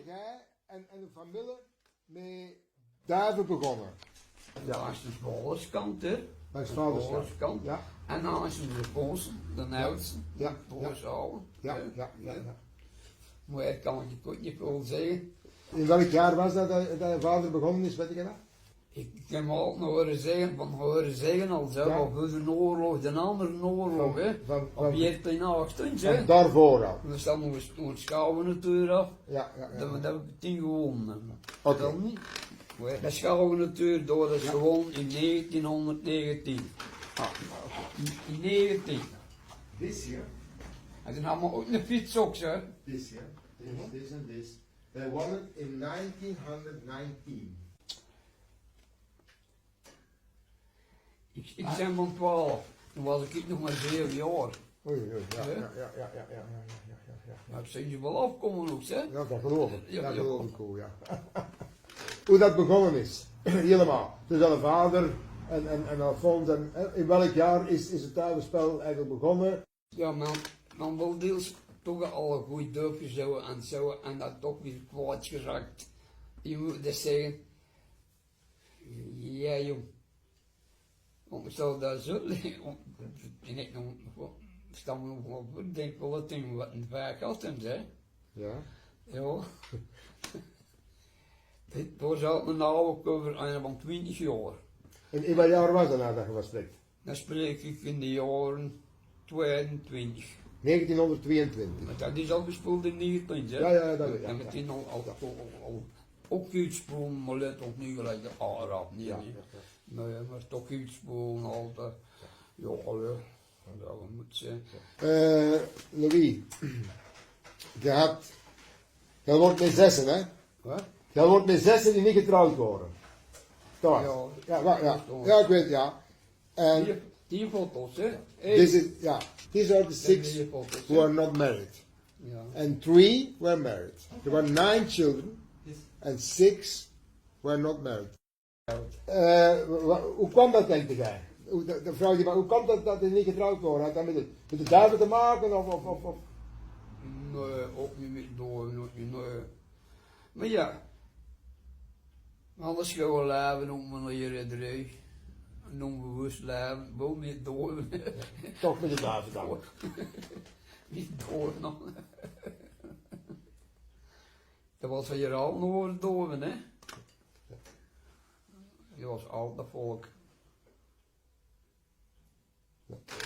jij en de familie met duiven begonnen? Ja, als de vaderskant, hè. Bij vaderskant. Ja. En dan als je de Poolse, de oudste, Ja. de Poolse oude. Ja. Maar kan ik je niet veel zeggen. In welk jaar was dat je vader begonnen is, weet je dat? Ik heb me altijd nog horen zeggen al zo, Ja. of een oorlog, de andere oorlog, hè. Op je in 18, hè. Daarvoor al. We staan nog een schouwen natuurlijk af. Ja. Dat heb ik 10 gewonnen. Oké. Dat niet. Maar de schouwen natuurlijk door, dat is gewoon in 1919. In 19. This year. En toen hadden we ook een fiets ook, hè. This year. This and this. They won it in 1919. Ik ben van 12. Toen was ik nog maar 7 jaar. Oei. Ja. Maar ik zeg je wel afkomen ook, hè? Ja, dat geloof ik. Ja, Dat ja. geloof ik ook, ja. Hoe dat begonnen is. Helemaal. Dus al een vader en Alfons. En in welk jaar is het duivenspel eigenlijk begonnen? Ja, maar wel deels toch al een goed dorpje zo en dat toch weer kwijt geraakt. Je moet dus zeggen, ja jong, want ik zal daar zo liggen, en ik nog, staan we nog op, ik denk wel dat ding wat een vaak altijd hè. Ja. Ja. Dit was al een oude cover en van 20 jaar. En in welk jaar was dat nou dat je was spreekt? Dan spreek ik in de jaren 22. 1922. Maar dat is al gespeeld in 19, hè? Ja, dat weet ik. En meteen al ook uitspoelen, maar let ook niet gelijk de Arab, niet. Nee, maar toch uitspoelen altijd. Ja, dat moet zijn. Louis, je wordt met 6, hè? Wat? Je wordt met 6 die niet getrouwd worden. Toch? Ja, ik weet, ja. En Die foto's, hè? these are the 6 who are not married. Ja. And 3 were married. There were 9 children, and 6 were not married. Hoe kwam dat, denk jij? De vrouw die, hoe kwam dat die niet getrouwd worden? Had dat met de duiven te maken? Of? Nee, ook niet met door, nee. Maar ja, alles gewoon leven op manier erin. Een onbewust leven, wel niet door. Toch met de duiven dan? Niet door nog. Dat was van je al nog door, hè? Je was altijd volk.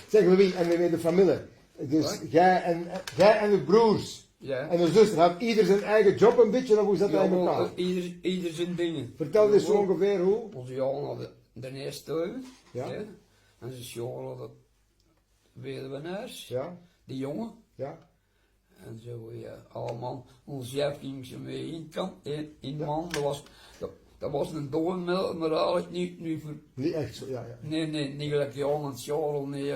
Zeg Louis, en weer de familie. Dus jij en de broers en de zuster had ieder zijn eigen job een beetje, of hoe zat dat in elkaar? Ieder zijn dingen. Vertel eens zo ongeveer hoe. Onze jongen hadden de eerste tuin. Ja. En zijn jongen hadden weduwenaars. Ja. Die jongen. Ja. En zo, ja, allemaal. Ons jef ging ze mee in man. Dat was een doornmelk, maar eigenlijk niet nu voor. Niet echt zo, ja. Nee, niet gelijk Jan en Charles, nee.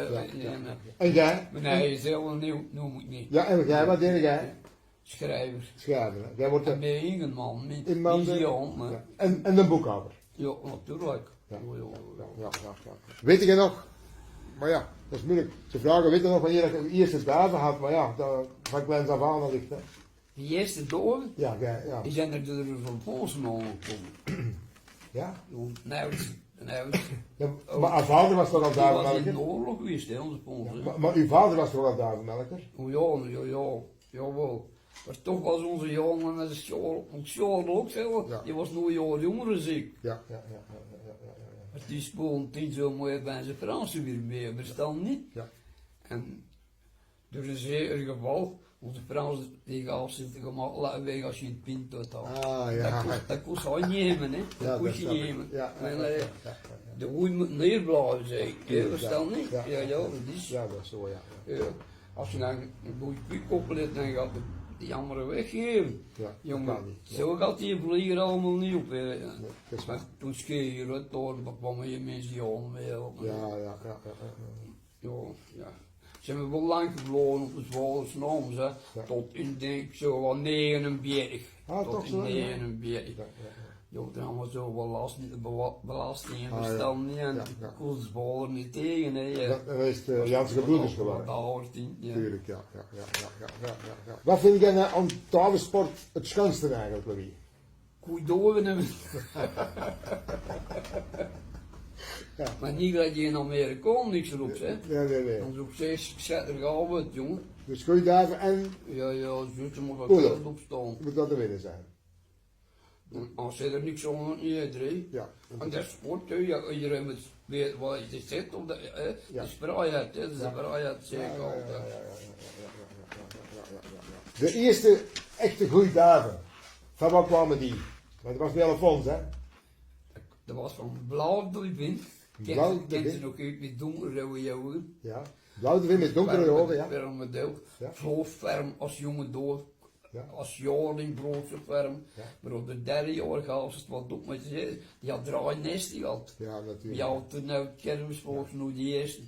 En jij? Nee, zelf noem ik niet. Ja, en jij, wat deed jij? Schrijver. Schrijver. Jij wordt En bij een man, niet Jan. maar. En een boekhouder. Ja, natuurlijk. Ja. Weet je nog? Maar ja, dat is moeilijk. Ze vragen, weet je nog wanneer je de eerste duiven had? Maar ja, dat van kleins af aan ligt, hè. Die eerste doorn? Ja. Die zijn er van Osmond gekomen. Ja? Ja, maar haar vader was toch al duivenmelker? Die was in de oorlog geweest, hè, onze Poolse. Maar uw vader was toch al duivenmelker? Jawel. Maar toch was onze jongen, dat is Charles ook zo, die was nog een jaar jonger dan ik. Ja. Maar die spoelde 10 zo mooi bij zijn Fransen weer mee, verstaan niet? Ja. En door een zeker geval, onze Fransen die gaven zich gemaakt laten weg als je een pint doet had. Dat kost hij nemen, hè? Dat kost je nemen. De hoei moet neerblazen, zeg ik. Verstaan niet? Ja, dat is. Ja, dat is zo, ja. Als je dan een goede piek oplet, dan gaat die andere weggeven. Ja, jongen, zo gaat die vlieger allemaal niet op. Maar toen scheer je het door, dan kwamen je mensen jongen mee op. Ja. Ze hebben wel lang gevlogen op de Zwaluwsnaams, tot in denk zo wel 49. Toch zo? 49. Je had er allemaal zo belasting en bestand niet en koelsballen niet tegen. Dat is de Janssen gebroeders geworden. Tuurlijk, ja. Wat vind jij nou aan tafelsport het schoonste eigenlijk, Louis? Koei doven. Maar niet dat je in Amerika niks roept, hè? Nee. Dan zoek je 60 jaar jongen. Dus goeiedagen en... Ja, zo moet dat heel opstaan. Moet dat er winnen zijn. Als je er niks aan niet drie. Ja. En dat is sport, iedereen moet weten wat je zit op de spraaiheid, dat is de spraaiheid zeker altijd. De eerste echte goeiedagen, van wat kwamen die? Want dat was bij Alfons, hè? Dat was van blauw dolfijn. Kent ze nog uit met donkerrode ogen? Ja, blauw dolfijn met donkere ogen, ja. Ferm met deel. Zo ferm als jonge door. Als jaarling brood zo ferm. Maar op de derde jaar gaf het wat op met ze. Die had draainest die had. Ja, natuurlijk. Die had toen nou kermisvolgens nog die eerste.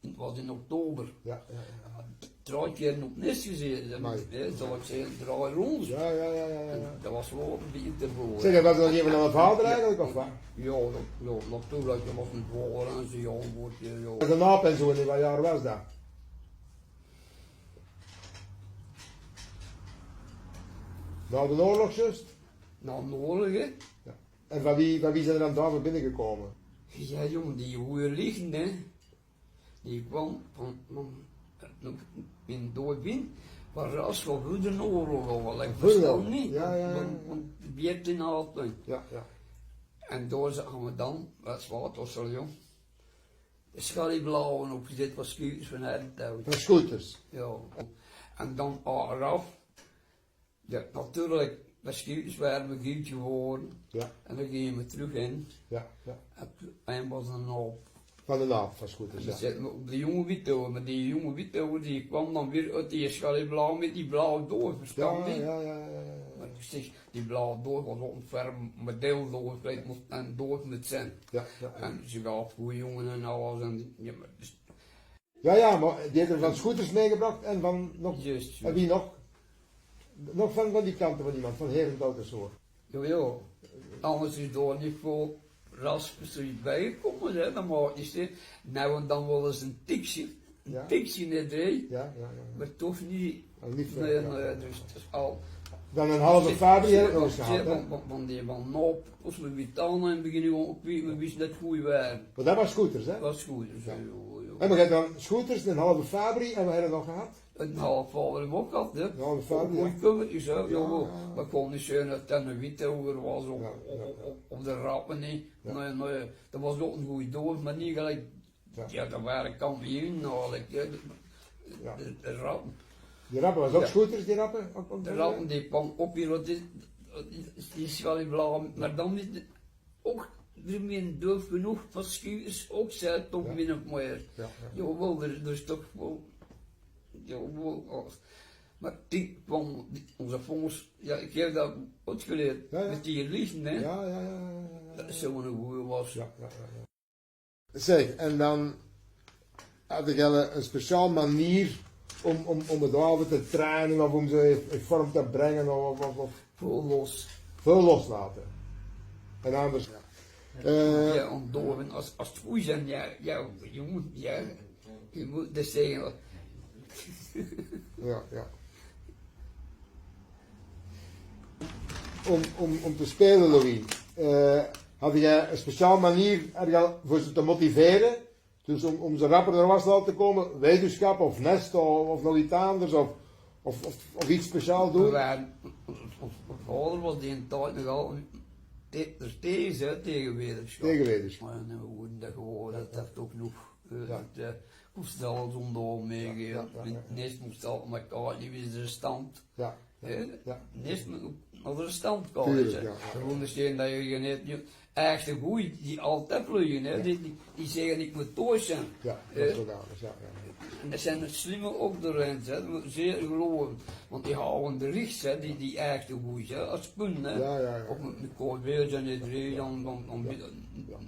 Het was in oktober. Ja. 3 keer op nest gezeten. Zal ik zeggen, 3 rondes. Ja. Dat was wel een beetje te veel. Zeg, was dat even aan het vader eigenlijk, of wat? Ja, natuurlijk, dat was een vader en zijn jong woordje. Dat een naap en zo, in wat jaar was dat? Na de oorlog juist? Na de oorlog, hè? Ja. En van wie zijn er dan daar binnengekomen? Ja, jongen, die goeie liggen, hè? Die kwam van in Doorwin, maar als we goede oorlog al, ik verstaan niet. Want het in altijd. Ja. En daar zagen we dan, wat is wat, was er jong? De schalieblauwen opgezet was scooters van Herentouw. Van scooters? Ja. En dan achteraf, ja, natuurlijk, de scooters waren een gietje geworden. Ja. En dan gingen we terug in. Ja. En was een naap. Van de naap van scooters, ja. Die zetten we op de jonge wittouwen, maar die jonge wittouwen die kwam dan weer uit die schalieblauw met die blauwe door, verstaan niet? Ja. Maar ik zeg, die blauwe door was ook een ferm model door, en door met zijn. Ja. En ze gaf goede jongen en alles. En, ja, maar, dus, ja, maar die heeft er van scooters meegebracht en van nog. Juist. En wie nog? Nog van die kanten van iemand, van Herentouw en zo. Ja. Anders is door niet veel raspen zoiets bijgekomen, hè. Dan maak je ze, nou en dan wel eens een tikje. Een tikje net, hè. Ja. Maar toch niet. Niet veel. Nee, dus het is al. Dan een halve Fabi heb ik ook gehad, hè? Van die van Noop, als we Vitana en beginnen ook we wisten dat goed waren. Maar dat was scooters, hè? Dat was scooters, ja. En we hebben dan scooters, een halve Fabri en we hebben nog gehad? Een halve vader hem ook gehad, hè? Een halve Fabri, ja. Kummertjes, hè? Ja. Maar kon niet zijn dat het een witte over was op de rappen, niet. Nee, dat was ook een goede doos, maar niet gelijk. Ja, dat waren kampioen, eigenlijk, de rappen. Die rappen was ook scooters, die rappen? De rappen die kwam op hier, die schalieblauw, maar dan niet, ook ermee doof genoeg van scooters, ook zij toch min of meer. Jawel, er is toch wel, jawel, maar die kwam, onze vondst, ja, ik heb dat uitgeleerd, met die lichten, hè. Ja. Dat is zo'n goeie was. Ja. Zeg, en dan had ik een speciaal manier om het over te trainen of om ze in vorm te brengen of veel loslaten. En anders. Ja, ontdoven als het goed zijn, je moet dus zeggen. Ja. Om te spelen, Louis, had jij een speciaal manier voor ze te motiveren? Dus om ze rapper er was laten komen, wetenschap of nest of nog iets anders of iets speciaal doen? Mijn vader was die een tijd nogal tegen wetenschap. Tegen wetenschap. Maar we hoorden dat gewoon, dat heeft ook nog. Moest alles onderhouden meegeven. Nest moest al met elkaar, die wist de stand. Nest naar de stand komen. Gewoon de steen dat je net. Echt een goeie die altijd vliegen, hè? Die zeggen ik moet thuis zijn. Ja, dat is ook anders, En dat zijn de slimme ook de rens, hè? Zeer geloven. Want die houden de richts, hè? Die echt een goeie, hè? Als punt, hè? Of met koud weer zijn die drie, dan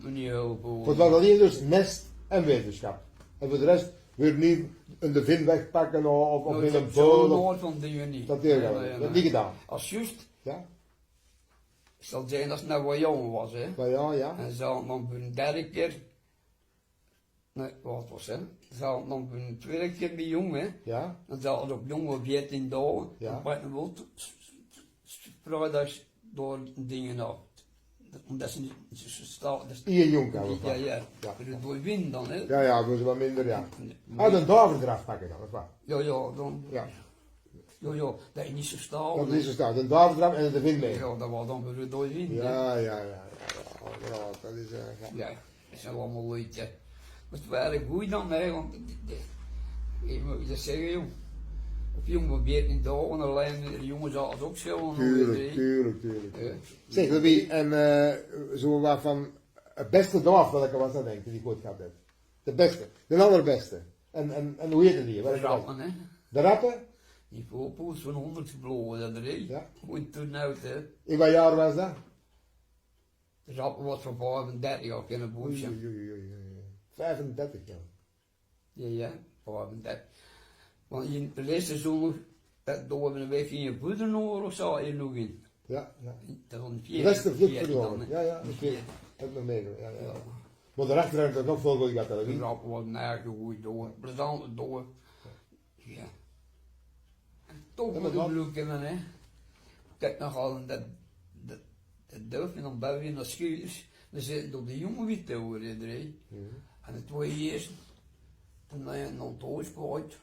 niet helpen. Het was alleen dus nest en wetenschap. En voor de rest weer niet de vin wegpakken of in een boot. Dat niet. Dat heb niet gedaan. Als juist. Ik zal zeggen dat het nou wat jong was, hè. Maar ja. En zo dan voor een derde keer, nee, wat was het? Zo dan voor een tweede keer bij jong, hè. Ja. Dan zou het op jong wel 14 dagen, Ja. dan pak je wel vrijdags door dingen af. Omdat ze niet zo staan. Hier jong kan Ja, we ja. Door wind dan, hè. Ja, dat is wat minder, ja. Ah, dan daarverdrag pakken dan, of wat? Ja, dan. Ja. Ja, dat is niet zo staan. Dat is zo staan. Dan daarverdrag en de wind mee. Ja, dat was dan weer door wind. Ja, dat is... Ja, dat is allemaal leuk, hè. Maar het werkt goed dan, hè, want ik moet je zeggen, jong. Op jongen 14 dagen, alleen de jongens hadden ook zo. Tuurlijk. Zeg, Louis, en zo wat van het beste dorp dat ik er was aan denken, die ik ooit gehad heb. De beste, de allerbeste. En hoe heette die? De rappen, hè. De rappen? Die voorpoels van 100 gebloven, dat er is. Ja. Goed toen uit, hè. In wat jaar was dat? De rappen was van 35 ook in een boertje. Oei. 35 jaar. Ja, 35. Want in de laatste zomer, door een week in je boerdernoor of zo, je nog in. Ja. Dat was een De rest is vlug verloren. Ja, ik heb nog meegemaakt. Ja. Maar daarachter heb ik nog veel goed gehad. De rappen was nergens goed door. Plezant door. Ja. Toch met een bloeken, hè. Kijk nog al dat duif en dan buiten naar schuurders. Dan zitten door de jongen witte hoor iedereen. En de twee eerst, dan heb je een thuis gehad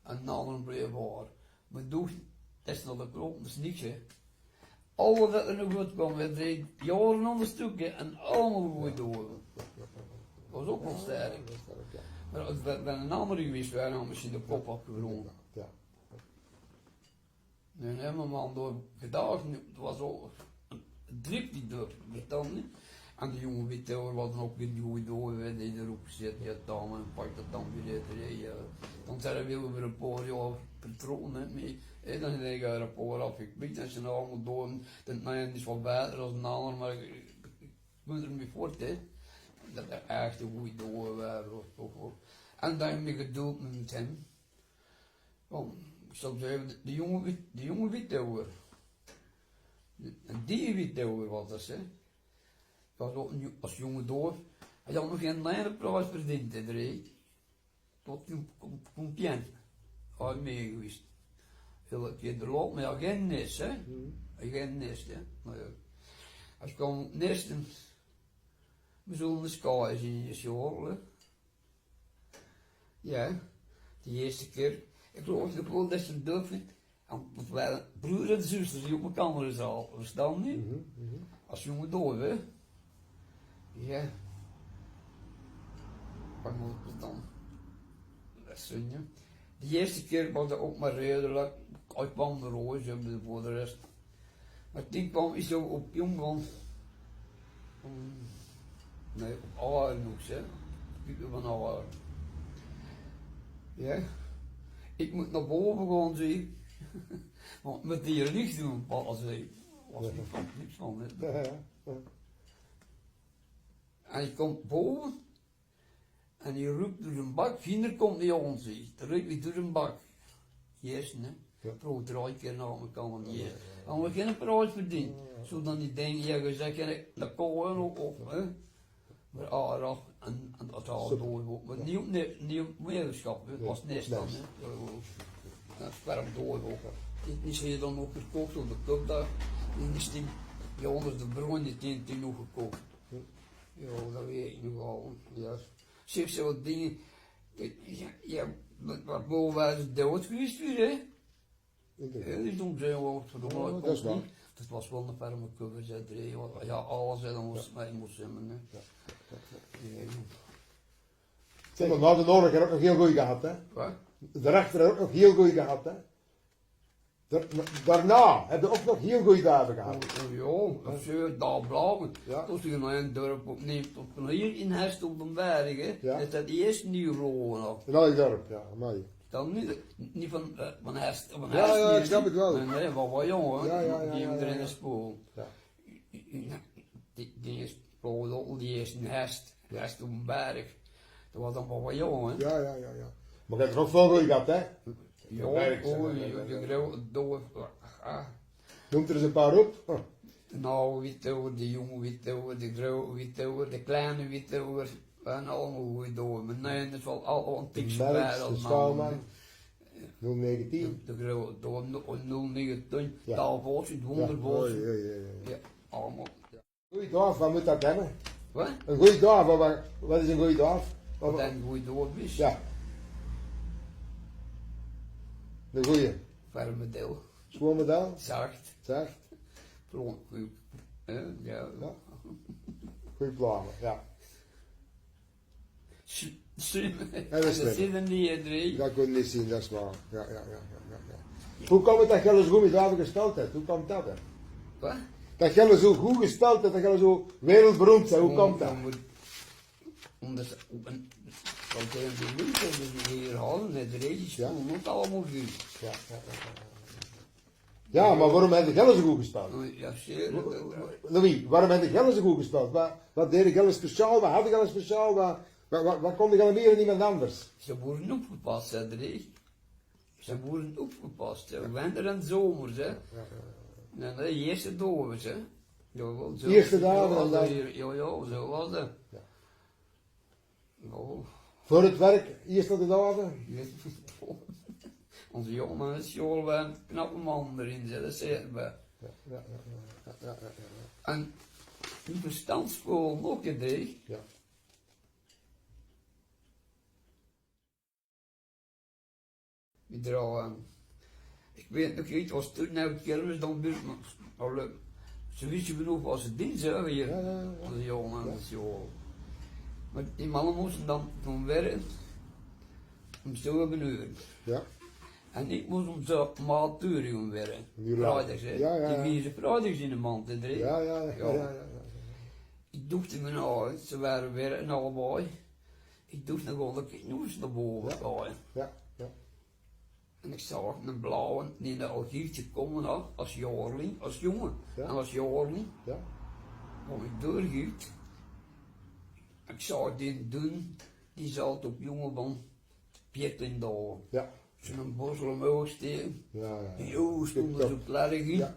en dan een bleef waar. Maar doe, dat is nog de klop, dat is niks hè. Alles dat er nog goed kwam, we deden jaren onder stukken en allemaal goed door. Dat was ook wel sterk. Maar als we een andere geweest waren, dan misschien de kop afgevrongen. Nee, helemaal man door gedaagd, het was ook een drip die door dan niet. En de jongen witte hoor, was dan ook weer die goede door, die erop gezet, ja dan en pak dat dan weer uit. Dan zijn we weer een paar jaar patroon mee. Dan heb ik er een paar af, ik weet dat ze nou allemaal door, de ene is wat beter dan de ander, maar ik moet er mee voort, hè. Dat er echt een goede door waren. En dan heb ik geduld met hem. Want, ik zou zeggen, de jonge witte hoor. En die witte hoor was dat, hè. Dat was ook als jonge door. Hij had nog geen kleine prijs verdiend, hè. Tot een Pigeon. Hij is mee geweest. Heel keer de loop, maar hij geen nest, hè. Geen nest, hè. Maar ja. Als je kan nesten, we zullen de sky zien, je horen. Ja, die eerste keer. Ik geloof dat ze een duif en het waren broer en zuster die op elkaar zaten, verstaan niet? Als jongen door, hè? Ja. Wat moet het dan? Dat is je. De eerste keer was dat ook maar redelijk. Ik kwam de roos en voor de rest. Maar toen kwam ik zo op jong van. Nee, op Aar nog, hè? Piepen van Aar. Ja. Ik moet naar boven gaan, zie. Want met die licht doen, was niks van. En je komt boven en je roept door een bak, kinder komt niet aan, zie. Dan roept hij door een bak. Yes, hè. Pro 3 keer naar elkaar van yes. En we geen prijs verdiend. Zodat die denken, ja, je zegt, dat kan ook op, hè. Maar aardig en dat al door. Maar nieuw wetenschap, het was nest dan, hè. Dat sperm door. Die is hier dan ook gekocht op de club daar. In die stem, ja, onder de bron, die nog gekocht. Ja, dat weet ik nog al. Ja. Zeg ze wat dingen. Ja, wat boven waren dood geweest weer, hè? Ja, die doen ze wel voor de oh, dat is waar. Dat was wel een ferme cover, zei er. Ja, alles en dan moest mij hebben, hè. Zeg maar, de Noord heb ook nog heel goed gehad, hè? Wat? De rechter heb ook nog heel goed gehad, hè? Daarna heb je ook nog heel goede dagen gehad. Ja, dat is daar blijven. Ja. Als je naar een dorp opneemt, op hier in Hest op een berg, hè, Ja. is dat de eerste nieuwe rollen af. In al dorp, ja, mooi. Dan niet van Hest, van Ja, Hest. ik snap het wel. Nee, wat jong, hè. Ja, Die hebben er in de spoor. Ja. Die is spoor, die eerste in Hest op een berg. Dat was dan wat jong, hè. Ja. Maar je hebt er ook veel goed gehad, hè? Ja, je dood. Noemt er eens een paar op. De oude witoever, de jonge witoever, de grote witoever, de kleine witoever. We gaan allemaal goed door. Maar nee, dat is wel al een tikje bij. De Spouwman. 019. De grote, door 019. Ja. Taalbootje, het wonderbootje. Ja. Ja, allemaal. Goeie dag, wat moet dat hebben? Wat? Een goeie dag, wat is een goeie dag? Wat een goeie door is. Ja. De goeie. Ferme deel. Schoon model. Zacht. Zacht. Goed. Ja. Ja. Goeie plannen, ja. Slim. Dat is Dat slim. zit er niet in drie. Dat kon je niet zien, dat is waar. Ja. Hoe komt het dat je alles goed met water gesteld hebt? Hoe komt dat? Hè? Wat? Dat je alles zo goed gesteld hebt, dat je zo wereldberoemd bent. Hoe komt dat? Omdat want de mensen die hier hadden, de regels, moet allemaal goed. Ja. Ja, maar waarom heb je geld zo goed gesteld? Ja, zeker. Louis, waarom heb je geld zo goed gesteld? Wat deed je geld speciaal? Wat had je geld speciaal? Wat kon je geld meer dan iemand anders? Ze worden opgepast, hè, de regels. Ze worden opgepast, hè. Winter en zomers, hè. En de eerste dovers, hè. Eerste dagen en dan? Ja, zo was het. Ja. Nou. Voor het werk, eerste de dagen? Onze jongen is school bij een knappe man erin zitten, dat zeggen we. Ja. En die verstandsschool ook gedreigd. Ja. Die er al aan. Ik weet nog niet, was toen nou het kermis dan buurt, maar ze wisten genoeg was het dinsdag hier. Ja. Onze jongen en de school. Maar die mannen moesten dan van werken om 7 uur. Ja. En ik moest om zo maat uur gaan werken. Vrijdags, hè. Ja. Die wiezen vrijdags in de maand te drinken. Ja. Ik doefde me nou uit, ze waren werken allebei. Ik doefde nog wel dat ik nog eens naar boven ga. Ja. En ik zag een blauwe die in de algiertje komen had, als jaarling, als jongen. Ja. En als jaarling Ja. kwam ik doorgiet. Ik zag die doen, die zat op jongen van Pigeon daar. Ja. Zo'n borstel omhoog steken. Ja. Jo, stonden ze op de ladder in. Ja.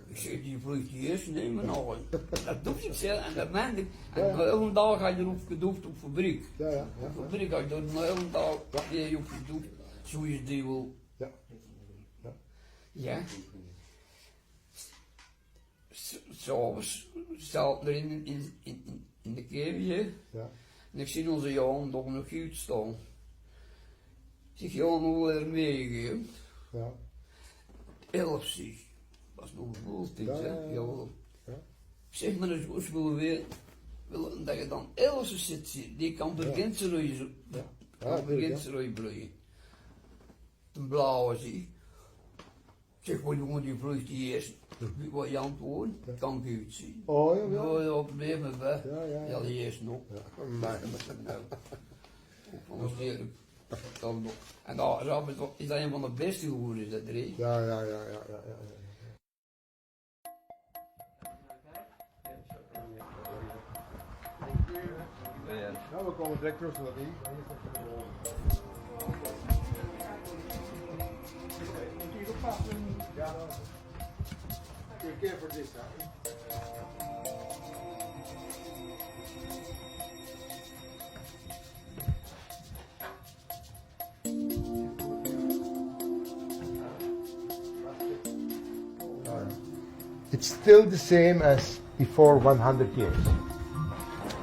Ik zeg, die vlucht die eerst nemen nou. Dat doe ik zelf en dat meen ik. En de hele dag ga je erop gedoofd op fabriek. Ja. Op fabriek ga je er de hele dag op gedoofd. Zo is die wel. Ja. S'avonds staat er in de kevertje. Ja. En ik zie onze Jan nog goed staan. Ik zeg, Jan, hoe er meegegeven? Ja. 11 zeg. Dat is nog een boeltje, Ja. Ik zeg, maar eens willen weten dat je dan 11 zit, die kan begint ze roeien. Kan begint ze roeien bloeien. Een blauwe zie. Ik zeg, maar jongen, die vlucht die eerst. Wat je antwoord, kan ik goed zien. Oh ja. Blijf me weg. Ja. Die eerst nog. Maar. En daar is dat een van de beste hoeren, is dat er. Ja. Nou, we komen direct terug naar die. Ja, keer voor dit. It's still the same as before 100 years.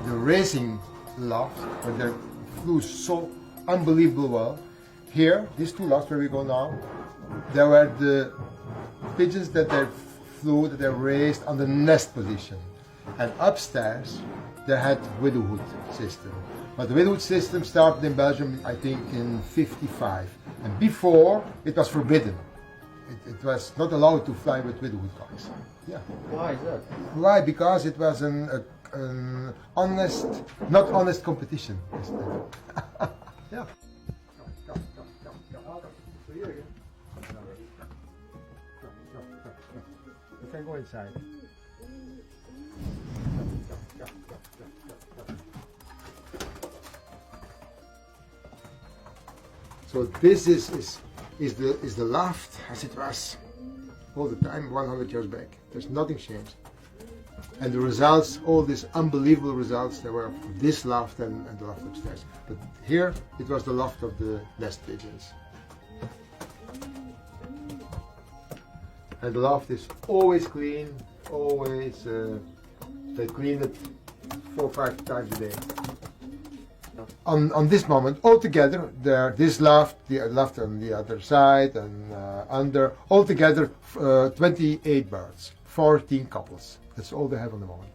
The racing loft, where they flew so unbelievable well. Here, these two lofts where we go now, there were the pigeons that they flew, that they raised on the nest position. And upstairs, they had widowhood system. But the widowhood system started in Belgium, I think, in '55. And before, it was forbidden. It was not allowed to fly with widowhood cocks. Yeah. Why is that? Why? Because it was an honest, not honest competition. Yeah. You can go inside. So this is the loft as it was all the time 100 years back. There's nothing changed. And the results, all these unbelievable results, they were this loft and the loft upstairs. But here, it was the loft of the nest pigeons. And the loft is always clean, always, they clean it 4 or 5 times a day. On this moment, altogether, this loft, the loft on the other side, and under, altogether 28 birds, 14 couples. That's all they have on the moment.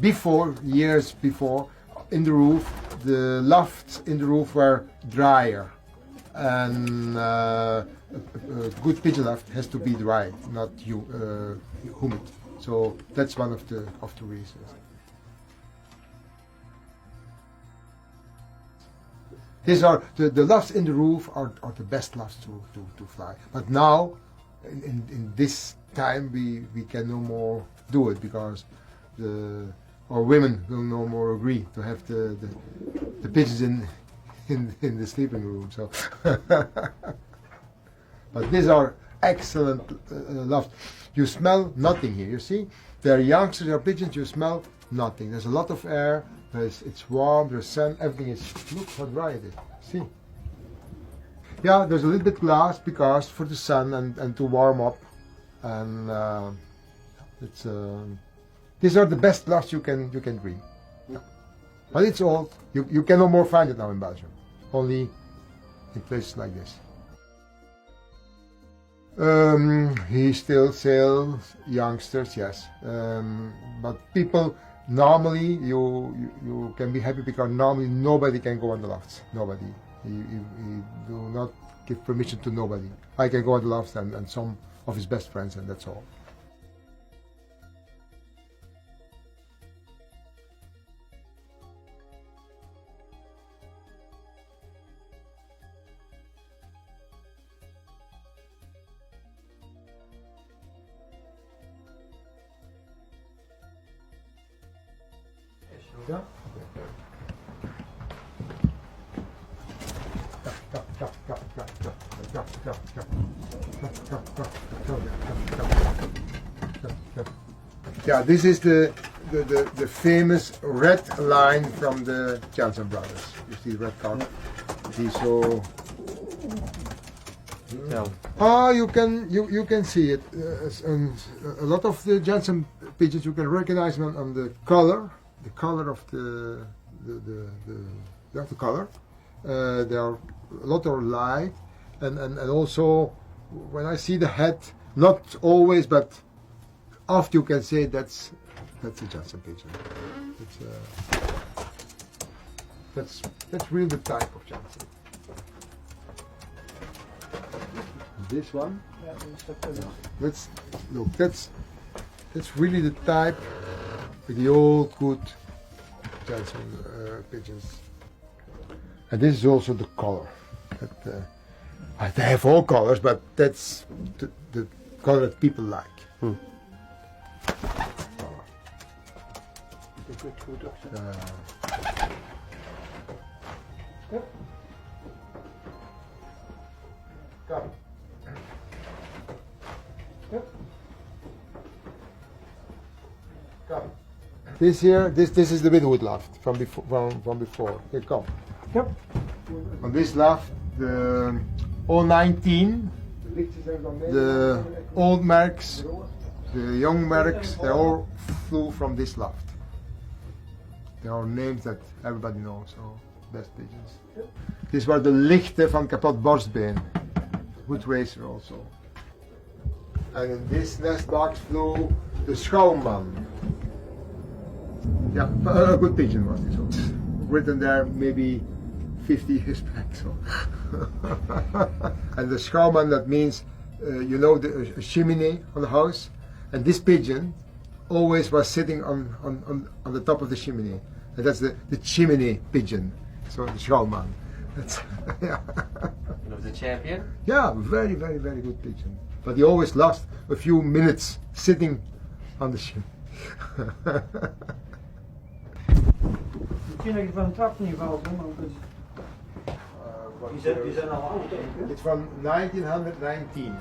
Before, years before, in the roof, the lofts in the roof were drier. And a good pigeon loft has to be dry, not humid. So that's one of the reasons. These are the lofts in the roof are the best lofts to fly. But now, in this time, we can no more do it because our women will no more agree to have the pigeons in the sleeping room. So, but these are excellent lofts. You smell nothing here. You see, they're youngsters, they're pigeons. You smell nothing. There's a lot of air. It's warm. There's sun. Everything is. Look how dry it is. See. Yeah, there's a little bit glass because for the sun and to warm up. And it's these are the best lofts you can dream. Yeah. But it's old. You can no more find it now in Belgium. Only in places like this. He still sells youngsters, yes. But people normally you can be happy because normally nobody can go on the lofts. Nobody. He do not give permission to nobody. I can go on the lofts and some of his best friends, and that's all. Ja? Yeah, this is the famous red line from the Janssens brothers. You see the red color. He's so. You can see it. A lot of the Janssens pigeons you can recognize them on the color. The color of the color. They are a lot of light, and also when I see the head, not always, but often you can say that's a Janssens pigeon. That's really the type of Janssens. This one. That's really the type. The old good Janssens pigeons. And this is also the color. They have all colors, but that's the color that people like. Come. Come. This here, this is the widowwood loft from before. Here, come. Yep. On this loft, all 19, the old mercs, the young mercs, they all flew from this loft. They are names that everybody knows, so best pigeons. Yep. These were the lichten van kapot borstbeen, good racer also. And in this nest box flew the schouwman. Yeah, a good pigeon was this one. Written there maybe 50 years back. So. And the schouwman, that means, you know, a chimney on the house. And this pigeon always was sitting on the top of the chimney. And that's the chimney pigeon. So the schouwman. That's, yeah. And was the champion? Yeah, very, very, very good pigeon. But he always lost a few minutes sitting on the chimney. Misschien dat je van het trap niet valt, maar die zijn al oud, hè? It's from 1919.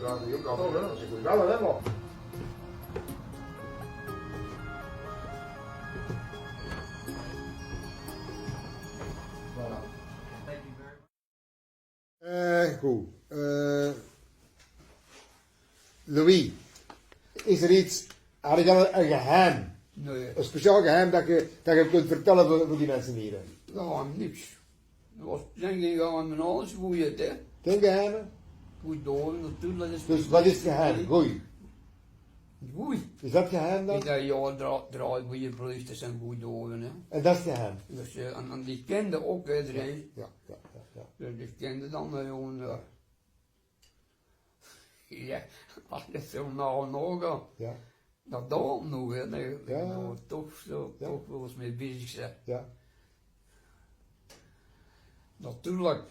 draait hij ook af. Oh, dat is goed. Wel, hè, man. Goed. Louis, is er iets, had je al een geheim? Nee. Een speciaal geheim dat je kunt vertellen voor die mensen hier? Ja, niks. Er zijn geen geheim met alles, hoe je het, hè. Geen geheimen? Goed door, natuurlijk. Dus wat is het geheim? Goeie. Goeie. Is dat geheim dan? Ik dat ja, draai goede berichten zijn goed door, hè. En dat is het geheim? Dus, en die kende ook iedereen. Ja. Dus die kende dan gewoon, ja, als je zo nou Ja. dat daarom nog, hè. Nee, Ja. nou, toch wel eens mee bezig zijn. Ja. Natuurlijk.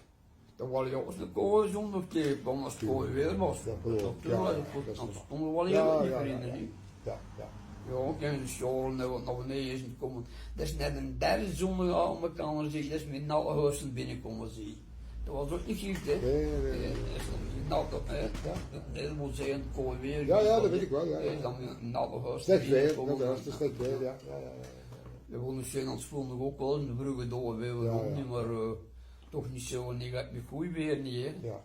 Dan was je ook een kooi zonder tape, als het kooi weer was. Ja, geloof. Dan stonden we wel heel niet herinneren. Ja. Ja, ik ken de school, wat naar beneden is gekomen. Dat is net een derde zondag aan elkaar zich, dat is met natte huizen binnenkomen zie. Dat was ook niet goed, hè? Nee. Natte, hè? Dat moet zeggen, kooi weer. Ja, dat weet ik wel, ja. Dan een natte huis. Slecht weer, dat is slecht weer, ja. We wonen zijn aan het spoelen ook wel in de bruggen door, we ook niet, maar toch niet zo negatief goed weer niet, hè? Ja.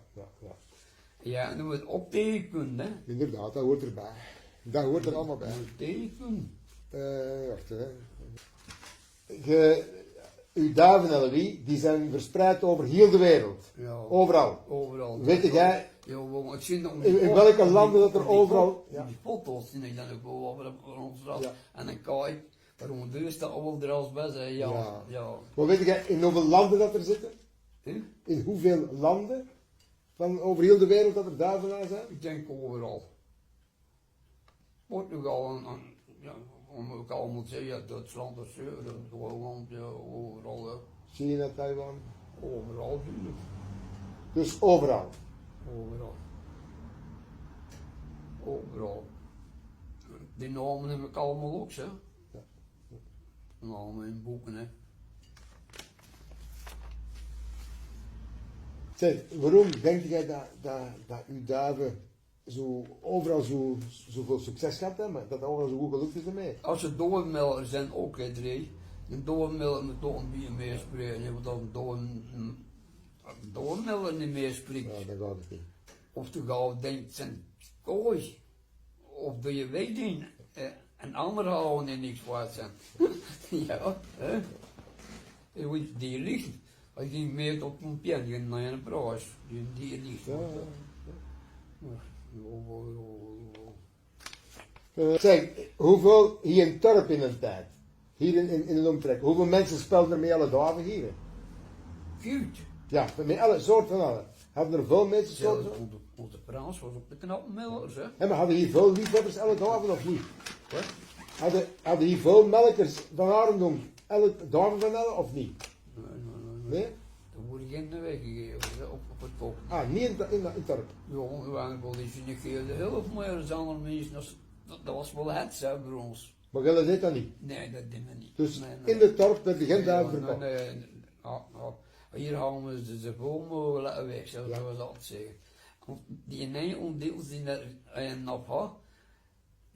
Ja, en dan moet het ook tegenkunde, hè? Inderdaad, dat hoort erbij. Dat hoort er allemaal bij. Tegenkunde. Wacht hè. Uw duiven, Louis, die zijn verspreid over heel de wereld. Ja. Overal. Weet jij, Ja, wel, ik zie nog in welke landen dat er overal... Ja. Die foto's zie ik dan ook wel over ons ras. Ja. En dan kijk, waarom de deur staat al er als best, hè? Ja. Maar weet jij in hoeveel landen dat er zitten? In hoeveel landen van over heel de wereld dat er duiven aan zijn? Ik denk overal. Portugal en ja, om ik al moet zeggen, ja, Duitsland, Holland, ja, overal. Ja. China, Taiwan. Overal natuurlijk. Dus overal. Overal. Die namen heb ik allemaal ook, hè. Ja. Allemaal in boeken, hè. Zeg, waarom denk jij dat uw duiven overal zoveel succes gehad hebben? Dat overal zo goed gelukt is ermee? Als ze doormelden zijn ook, hè, drie. Een doormelden moet toch een beetje meer spreken, want als een doormelden niet meer spreekt. Ja, dat gaat het niet. Of de gauw denkt zijn kooi. Of doe je weet niet. En anderen houden er niks waard zijn. Ja, hè? Die ligt. Hij ging meer tot een pigeon naar een prijs. Die ligt. Zeg, hoeveel hier in Torp in een tijd? Hier in een omtrek. Hoeveel mensen spelen er met alle duiven hier? Goed. Ja, met alle soorten van alle. Hadden er veel mensen soorten? Onze prijs was op de knappe mellers, hè? Ja, maar hadden hier veel liefhebbers alle duiven of niet? Hadden hier veel melkers van Arendom alle duiven van alle of niet? Nee? Dan wordt geen weggegeven op het kop. Ah, niet in Torp? Ja, we waren wel eens een keer de helft meer dan andere mensen. Dat was wel het, hè, voor ons. Maar jullie deed dat niet? Nee, dat doen we niet. Dus nee. in de Torp werd er geen duiven verkocht? Nee. Hier houden we ze gewoon laten weg, zoals we altijd zeggen. Die ene ondeel die er nog had,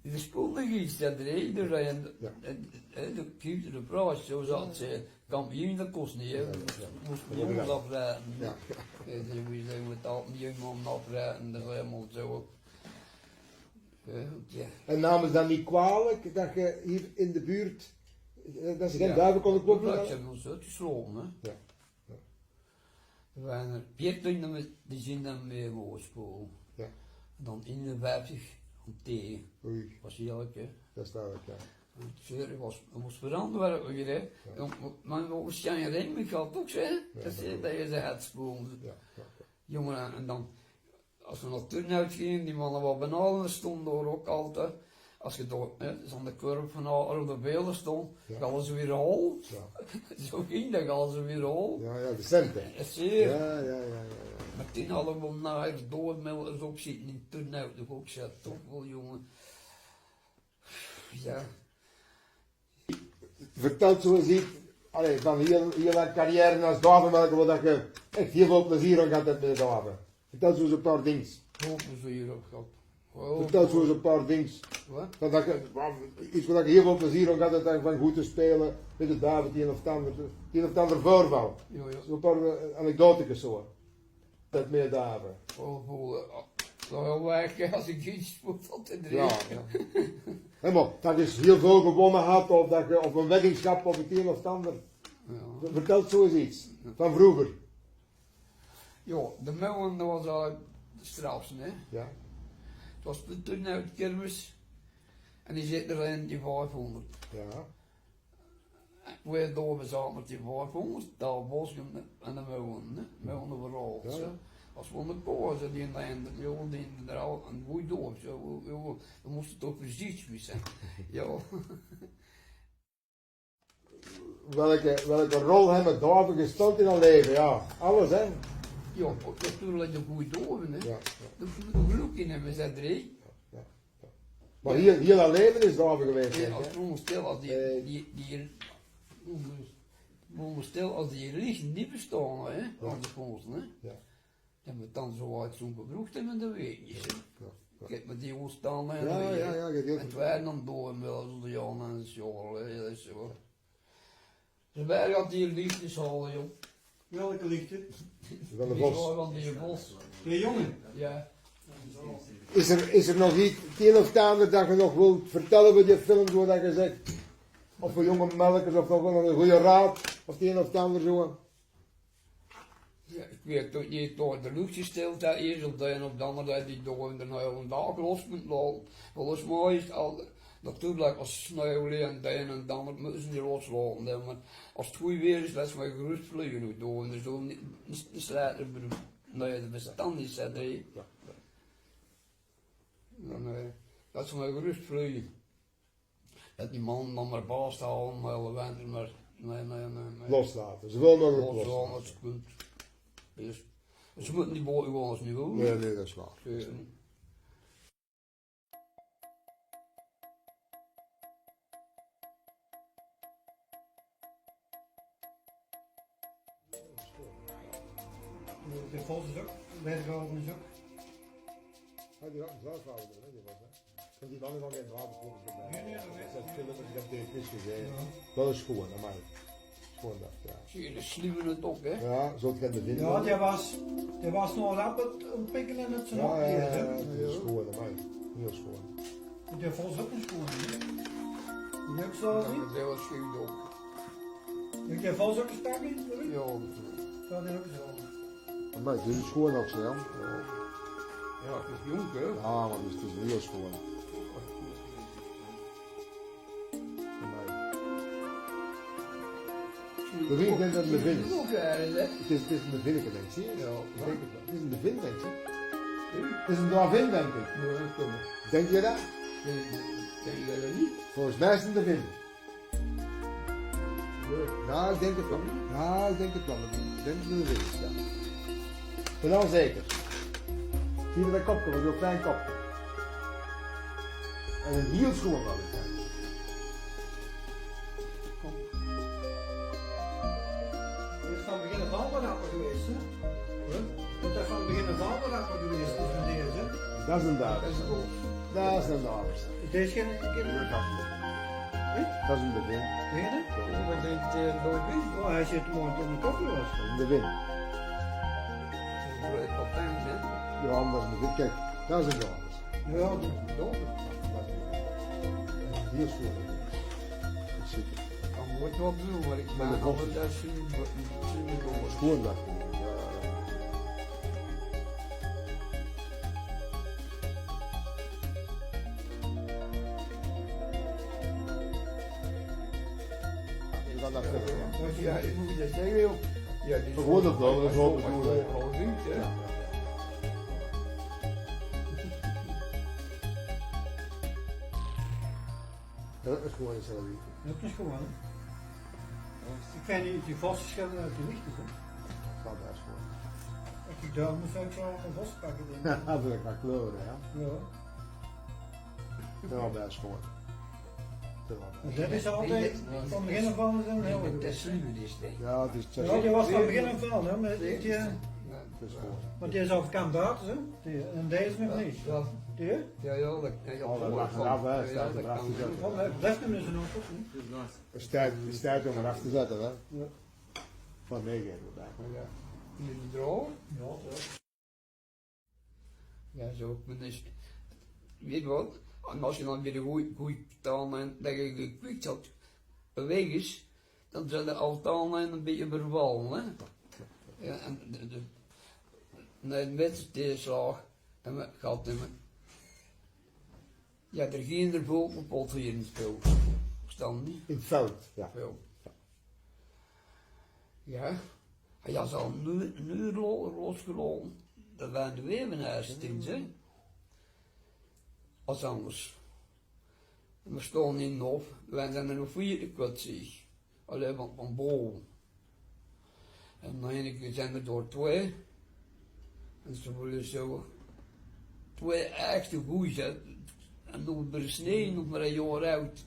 die spoelde iets, dat deed er, de kuur, de prijs, zoals we altijd zeggen. Kampioen, dat kost niet, hè. Moest jongens afrijden. Je moet altijd een jongen afrijden, dat is helemaal zo. En namen ze dan niet kwalijk dat je hier in de buurt, dat ze geen duiven konden kloppen? Ja, ze hebben ons uitgesloten, hè. Ja. Er waren er 14 die zijn dan mee gespoeld. Ja. Dan 51 om tegen. Oei. Was heerlijk, hè. Dat is duidelijk, ja. Het moest veranderd worden, hè. Maar waarschijnlijk denk ik had ook, hè. Dat je ze het spoelen. Ja. Jongen, en dan, als we naar turn uitgingen, die mannen wat benalen stonden er ook altijd. Als je door, aan de kurk van de beelden stond, gaan ze weer hol. Ja. Zo ging dat, gaan ze weer hol. Ja, de centen. Zeer. Ja. Maar toen hadden we naar doormelders ook zitten in turn uit, de ook zat toch wel, jongen. Ja. Vertel zoals je van heel je carrière als duivenmelker, waar dat je echt heel veel plezier aan gaat hebben met de duiven. Vertel zo eens een paar dingen. plezier op gehad. Vertel zo eens een paar dingen. Wat? Iets wat ik heel veel plezier aan had, dat van goed te spelen met de David, die een of ander voorval. Zo'n paar anekdotisch zo. Dat meer David. Wel weg als ik iets moet van te drinken. Ja. Helemaal, dat is heel veel gewonnen had, of dat je op een weddingschap of het een of het ander. Ja. Vertel zo eens iets, van vroeger. Ja, de melon dat was al de strafste, hè. Ja. Het was toen uit de kermis en die zit er in die 500. Ja. We doorbezaten met die 500, daar was je en de melon, hè. Melon overal. Ja. Zo. Als we onder kozen die in de hand, die er al een goeie door, zo, we moesten toch precies zijn. Ja. Welke rol hebben David gespeeld in een leven? Ja, alles hè. Ja, natuurlijk een goeie door, hè. Ja. Dat moet een geluk in hebben, zei drie. Maar heel dat leven is David geweest. Ja, hè? als stel als stel als die religie niet bestaan, hè, aan de kosten, hè. Ja. En we dan zo uit zo'n gebroekt hebben, dat weet je. Ja. Ik heb met die ontstaan en Ja, het waren dan door en wel zo de Jan en zo, dat is zo. Ze waren aan die liefdes halen, joh. Welke liefde? Van de Die Bos. waren aan die bos. De jongen. Ja. Is er nog iets, het een of het ander dat je nog wilt vertellen bij die film, zo dat je zegt, of voor jonge melkers, of nog wel een goede raad, of het een of het ander zo? Ja, ik weet dat je door de luchtje stelt, dat eerst op de een of de andere dat die door in de hele dag los moet lopen. Volgens mij is het al, natuurlijk als sneeuw en de een en de ander moeten ze niet loslaten. Hè. Maar als het goed weer is, laat ze maar gerust vliegen nu door. En er zo niet slijten, nee, dat is dan niet, zei hij. Dat ze maar gerust vliegen. Dat die man dan maar baas houden, maar hele winter maar, nee. Loslaten, zoveel mogelijk Loslaten loslaten. als het kunt. Dus ze moeten die boot gewoon als niveau. Nee, dat is waar. De volgende ook. Weggehouden is ook. Hij die had een zelfhouden, hè, die was hè. Want die mannen van geen water volgens mij. Nee, dat weet ik. Dat film dat ik op deze vis gezien. Dat is gewoon, dat mag. Gewoon dat, ja. Zie je de sluwen het ook, hè? Ja, zo het gaan de vinden. Ja, die was nog rap aan het pikken en het zijn Ja, opgeven. dat is gewoon, dat mag. Heel schoon. Die volgens ook een schoon. Die heb zo Dat zien. is heel schuw ook. Heb je volgens ook een stakje? Ja, Ja, die ook zo. Dat mag, dit is schoon ook zo, ja. ja, het is jong, hè? Ja, maar het is heel schoon. De wind denkt dat het een vin is. Het is een vinneke, denk ik, zie je? Ja, Ik denk het wel. Het is een vin, denk ik. Het is een dolfin, denk ik. Denk je dat? Denk je dat niet? Volgens mij is het een vin. Ja, ik denk het wel. Ja, ik denk het wel. Ik denk dat het een vin is, ja. Maar dan zeker. Zie je dat kopje, dat is een klein kopje. En een heel schoon wel is. Het is van het begin af aan wat rapper geweest, hè? Het is van het begin af aan wat rapper geweest, dus van deze. Dat is een daad. Dat is goed. Dat is een daad. Het is geen Dat is een de vin. Weet je? Wat denk je dat ik Oh, hij zit mooi in de kopje was. Dat is de vin. Dat is patent, hè? Ja, dat is een vin. Kijk, dat is een daad. Ja, Heel schoon. Ik zie het. Dan moet je wat doen, maar ik maak altijd dat zien. Schoon dat. Ik ga dat verder. Ja, ik moet dat zeggen, joh. Ja, die is Gewoon dat wel, dat is wel dat bedoeld, hè. al niet, hè? Dat is gewoon hetzelfde. dat is gewoon. Ik vind die vaste schillen uit de wichtig, hè? Dat is gewoon. Als ik daar moet, zou ik zo een vast pakken, denk ik. Ja, dat is wel kleuren, ja. Ja. Ja, dat is gewoon. En dat is altijd van begin af aan een heel Dat goed. is sluwen, is dit. Ja, het is Ja, die was van begin af aan, hè? Met die, Dus goed. Want die is al verkant buiten, hè? En deze nog niet. Ja, Die? ja, dat kan je Oh, dat lag eraf, hè? Staat er af te zetten. Oh, maar blijft hem dus nog goed, hè? Het is tijd om eraf te zetten, hè? Ja. Van meegeven erbij. Ja. Hier is droog. Ja, ja. Ja, zo. Weet je wat? En als je dan weer een goeie taal en dat je gekwikt had bewegen is, dan zijn de altalen een beetje vervallen. Hè? Ja, en na een wedstrijdslag en we gehad hebben. Ja, er geen er vol kapot hier in het spel. Verstaan niet? In het veld, ja. Veel. Ja, hij had al een uur losgelopen. Dat waren de wevenaarstings, hè. Als anders. En we stonden in de hof, we zijn er nog 4 kwartier. Alleen van boven. En dan keer zijn we door 2. En ze willen zo 2 echte goeie zetten. En nog maar snee, nog maar een jaar oud.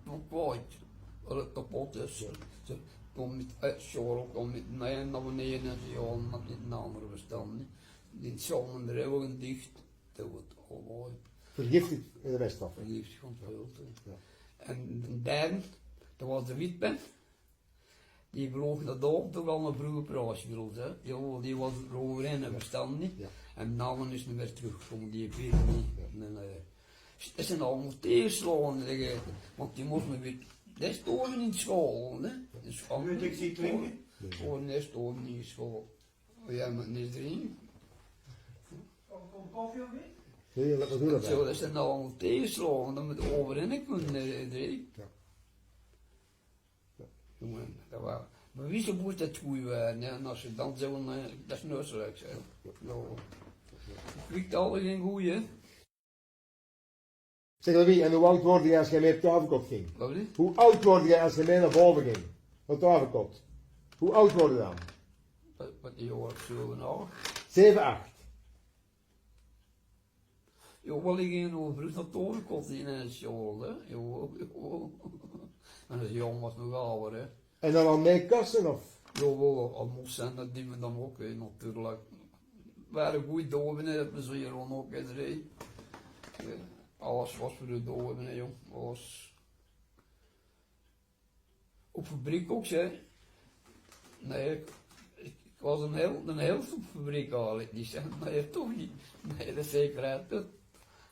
Nog kwijt. Wat het kapot is. Ze komen met uitschorrel, komen met mij naar beneden en ze halen dat met een andere verstand. Die zouden de ogen dicht. Dat wordt al mooi. Vergiftigd in de reststoffen. Vergiftigd van het veld. Ja. En de derde, dat was de witpen. Die vloog naar dorp, toch al een vroege praatje hè. Die was er overheen en verstand niet. Ja. En dan is hij weer teruggekomen, die weet niet. Ja. En, het zijn allemaal tegenslagen, want die moest me weer destoren in school. Hè. Dus Weet ik zie drinken? gewoon destoren in school. Ja, maar niet drinken. Kom koffie of niet? Heel wat doen we Zo, dat zijn allemaal tegenslagen, dan moet je overheen kunnen drinken. Ja. Jongen, dat was. Maar wie zo moet dat goed waren, en als je dan zo, dat is nuttig zijn. Nou, ik weet alle geen goeie. Zeg maar wie, en hoe oud word je als je mee op tafelkot ging? Wat is het? Hoe oud word je als je mee naar boven ging? Op tafelkot. Hoe oud word je dan? Wat die hoor ik zo nou. 7, 8. Jo, wel ik ging over naar tovenkot in een school, hè. Jo. En dat jong was nog ouder, hè. En dan al mee kassen of? Jo, wel, al moest zijn dat die me dan ook, hè, natuurlijk. We waren goed doven, hè, dat we zo hier ook, hè, alles was voor de doven, hè, jong. Alles. Op fabriek ook, hè. Nee, ik was een helft op fabriek al, ik niet zeggen. Nee, toch niet. Nee, dat is zeker dat.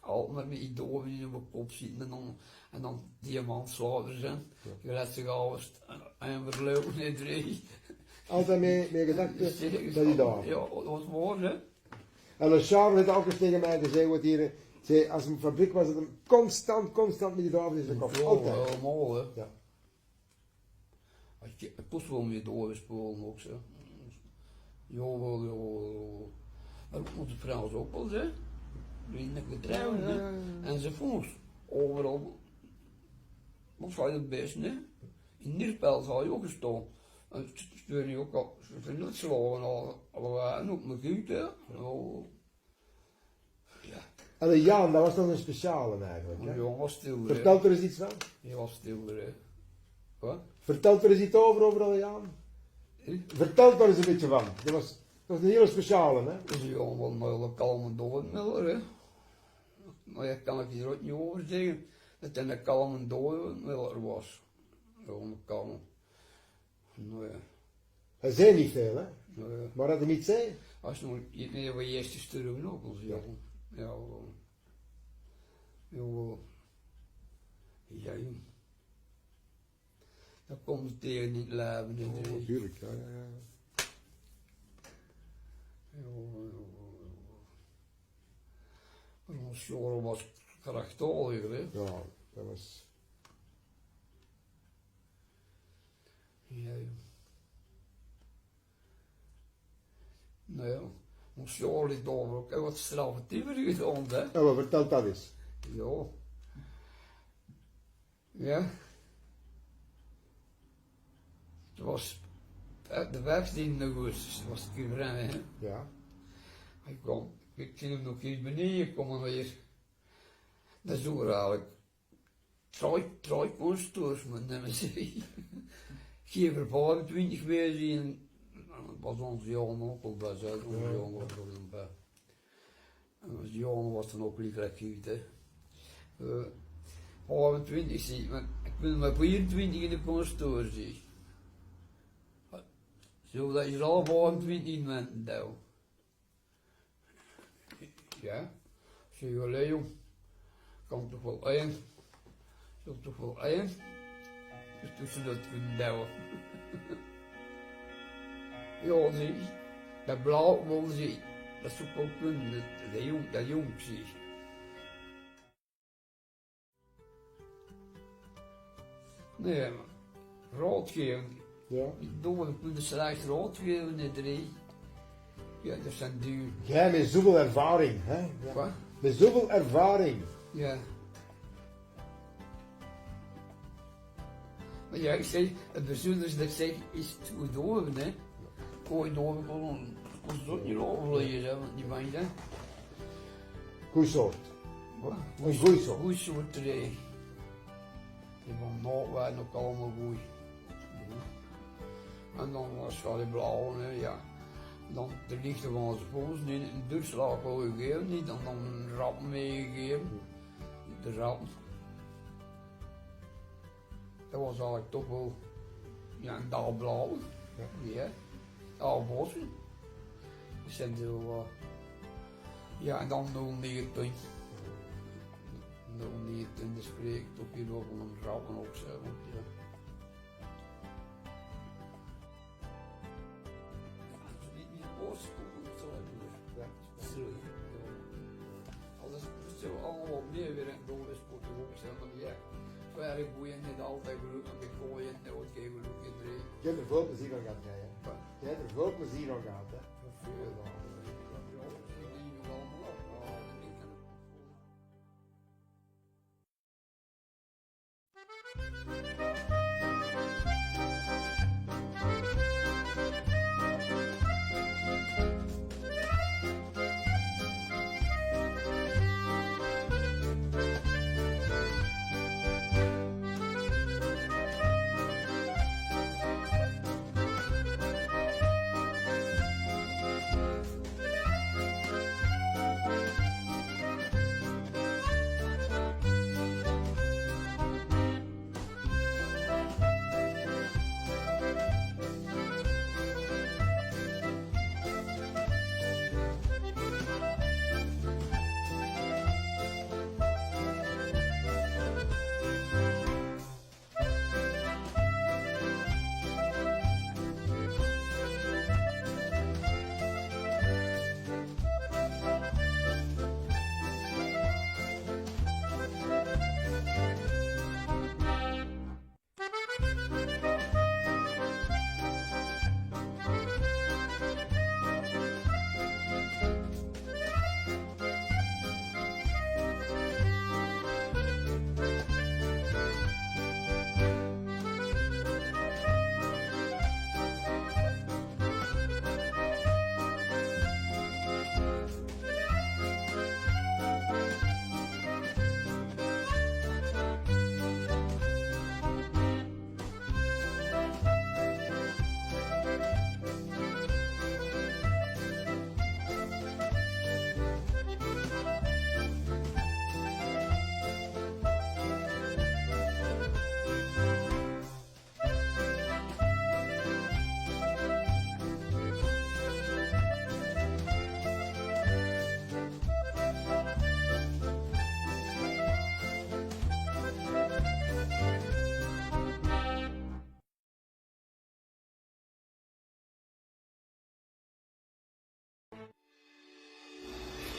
Al maar met die doven in mijn kop zitten en dan diamantslager zijn. Je laat zich alles en verlopen in 3. Altijd mee gedacht dat hij daar. Ja, dat was mooi, hè. En een Charles heeft ook eens tegen mij gezegd, wat hier, zei, als een fabriek was, dat hem constant met die doven in zijn kop. Ja, Altijd. wel mooi, hè. Ja. Ik kost wel meer doorgespoelen ook, zo. Ja, wel. Maar dat moet de vrouw ook wel, hè. Vriendelijke trouwen, hè. En ze voelt overal. Wat zou je het best, hè? In Nierpel zou je ook gestaan. En ze sturen je ook al, ze vinden het slagen al op mijn goed, hè. Oh. Ja, En de Jan, dat was dan een speciale eigenlijk. die Hè? jongen was stil, hè. Vertelt er eens iets van? Die was stil, hè. Wat? Vertelt er eens iets over de Jan? Vertel er eens een beetje van. Dat was een hele speciale, hè? Dat is een jongen wel een hele kalme doodmiller, hè. Maar dat kan ik hier ook niet over zeggen. Dat hij een kalme doodmiller was. Gewoon kalm. Nou ja. Hij zei niet veel, hè? Nou ja. Maar dat hij niet zei. Als je nog niet meer wat eerste sturen ook als jongen. Ja, wel. Ja, wel. Ja, jong. Dat komt het tegen niet leven in de Natuurlijk, ja. Maar ons jongen was krachtig, hè. Ja, dat was... Ja, joh. Nou ja, ons jongen ligt over ook wat strafetiever gedaan, hè. Ja, maar vertel dat eens. Ja. Ja. Het was de 15 augustus, was het keer hè. Ja. Hij kwam, ik zie hem nog eens beneden komen weer. Dat is ook eigenlijk. Trooi konstors, maar nemen ze. Geef er 25 wezen en was ons Jan ook al bij Zuid, onze Jan was er ook nog bij. En onze Jan was dan ook lekker cute, hè. 25 zie ik, maar ik ben maar 24 in de constoor, zie. Zo dat je al 25 mensen doet. Ja, zie je alleen, jong. Kan toch wel één. Zo toch wel één. Dus tussen dat kunnen douwen. Ja, zie je. Dat blauw wel zie. Dat is ook wel kunnen, dat jong zie je. Nee, maar raadgeven. Ja. Ik doe wel kunnen slecht raadgeven in de rij. Ja, dat zijn duur. Jij met zoveel ervaring, hè? Ja. Wat? Met zoveel ervaring. Ja. Maar ja, ik zeg, het bestuurders dat zeg is het goed door, hè. Gooi door, gewoon, ons ook niet overleggen, hè, want die meid, hè. Goeie soort. Wat? Een goeie soort. Goeie soort rij. Die van Noordwijk ook allemaal goed. En dan was het die blauw, hè, ja. Dan de lichten van onze poos, een Duitsland gegeven, niet, dan een rap meegegeven. De rap. Dat was eigenlijk toch wel, ja, een dag blauw. Ja. Al bossen. Dat zijn zo, ja, en dan 019. 019, dat spreekt ook hier over een rappen ook zo, ja. Als het zo allemaal wat meer weer in door is, moet je ook zeggen, ja. Waar ik boeien niet altijd geluk aan de gooien en wat geven we ook in de regen. Je hebt er veel plezier aan gehad, jij, hè? Je hebt er veel plezier aan gehad, hè? Veel dan. Ja, ik denk nog allemaal af.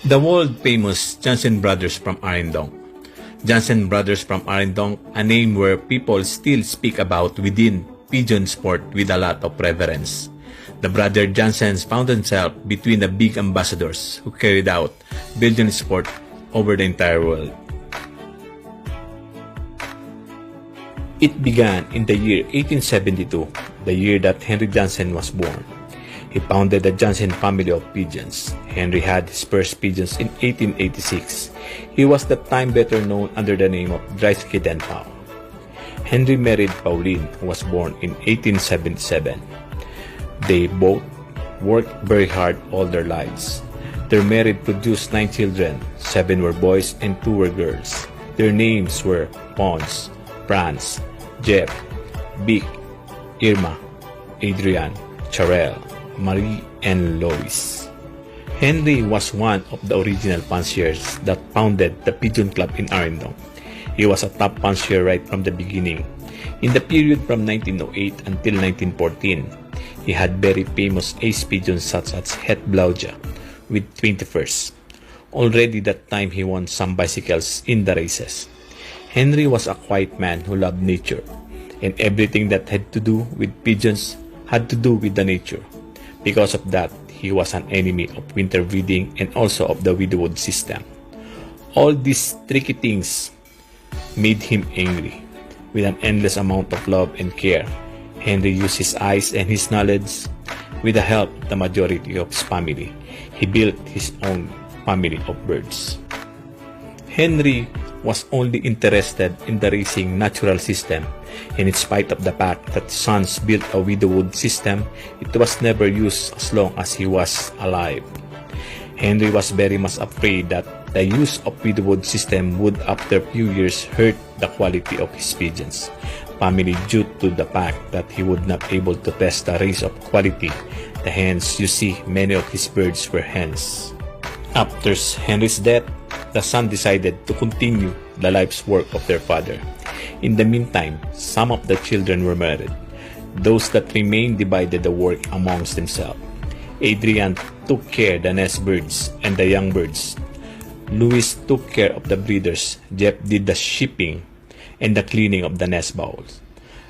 The world-famous Janssen brothers from Arendong. Janssen brothers from Arendong, a name where people still speak about within pigeon sport with a lot of reverence. The brother Janssens found themselves between the big ambassadors who carried out pigeon sport over the entire world. It began in the year 1872, the year that Henry Janssen was born. He founded the Janssen family of pigeons. Henry had his first pigeons in 1886. He was that time better known under the name of Dreiske den Pauw. Henry married Pauline, who was born in 1877. They both worked very hard all their lives. Their marriage produced 9 children, 7 were boys and 2 were girls. Their names were Pons, Franz, Jeff, Vic, Irma, Adrian, Charel, Marie, and Lois. Henry was one of the original fanciers that founded the Pigeon Club in Arindong. He was a top fancier right from the beginning. In the period from 1908 until 1914, he had very famous ace pigeons such as Het Blauwtje with 21st. Already that time he won some bicycles in the races. Henry was a quiet man who loved nature, and everything that had to do with pigeons had to do with the nature. Because of that, he was an enemy of winter breeding and also of the widowwood system. All these tricky things made him angry. With an endless amount of love and care, Henry used his eyes and his knowledge. With the help of the majority of his family, he built his own family of birds. Henry was only interested in the racing natural system, and in spite of the fact that his sons built a widowwood system, it was never used as long as he was alive. Henry was very much afraid that the use of widowwood system would after a few years hurt the quality of his pigeons, family due to the fact that he would not able to test the race of quality. The hens you see, many of his birds were hens. After Henry's death, the son decided to continue the life's work of their father. In the meantime, some of the children were married. Those that remained divided the work amongst themselves. Adrian took care of the nest birds and the young birds. Louis took care of the breeders. Jeff did the shipping and the cleaning of the nest bowls,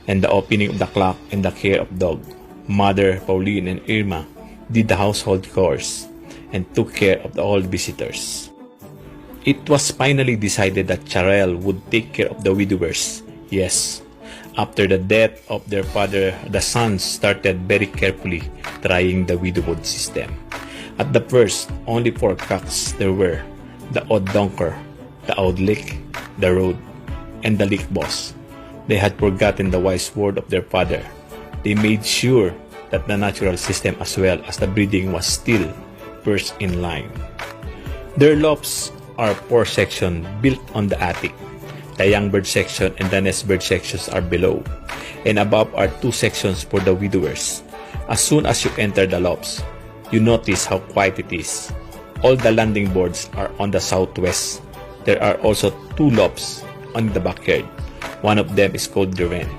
and the opening of the clock and the care of dog. Mother, Pauline, and Irma did the household chores and took care of all visitors. It was finally decided that Charel would take care of the widowers. Yes, after the death of their father, the sons started very carefully trying the widowwood system. At the first, only 4 cocks there were: the odd donker, the odd lick, the road, and the lick boss. They had forgotten the wise word of their father. They made sure that the natural system as well as the breeding was still first in line. Their lofts are 4 sections built on the attic. The young bird section and the nest bird sections are below, and above are 2 sections for the widowers. As soon as you enter the lofts, you notice how quiet it is. All the landing boards are on the southwest. There are also 2 lofts on the backyard. One of them is called the wren.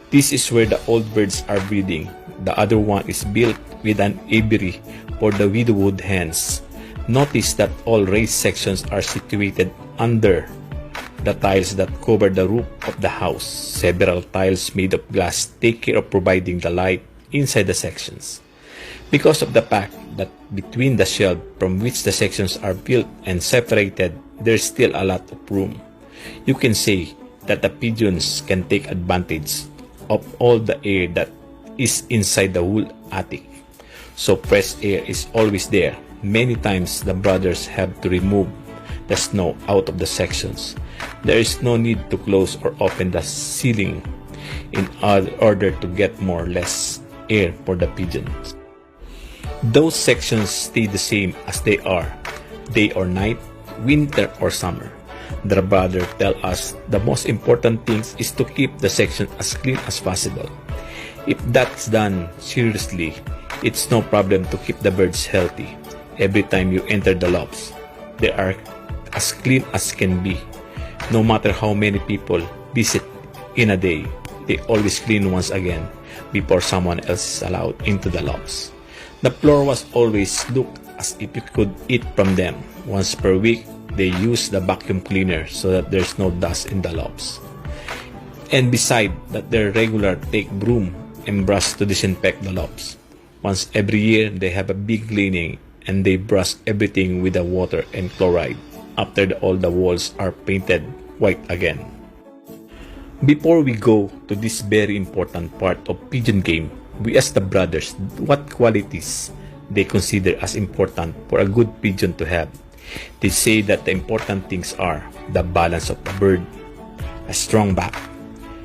This is where the old birds are breeding. The other one is built with an aviary for the widowwood hens. Notice that all raised sections are situated under the tiles that cover the roof of the house. Several tiles made of glass take care of providing the light inside the sections. Because of the fact that between the shelf from which the sections are built and separated, there's still a lot of room. You can say that the pigeons can take advantage of all the air that is inside the whole attic. So fresh air is always there. Many times the brothers have to remove the snow out of the sections. There is no need to close or open the ceiling in order to get more or less air for the pigeons. Those sections stay the same as they are, day or night, winter or summer. The brother tell us the most important thing is to keep the section as clean as possible. If that's done seriously, it's no problem to keep the birds healthy. Every time you enter the lofts, they are as clean as can be. No matter how many people visit in a day, they always clean once again before someone else is allowed into the lofts. The floor was always looked as if you could eat from them. Once per week, they use the vacuum cleaner so that there's no dust in the lofts. And beside that, they regular take broom and brush to disinfect the lofts. Once every year, they have a big cleaning and they brush everything with the water and chloride. After all the walls are painted white again. Before we go to this very important part of pigeon game, we ask the brothers what qualities they consider as important for a good pigeon to have. They say that the important things are the balance of the bird, a strong back,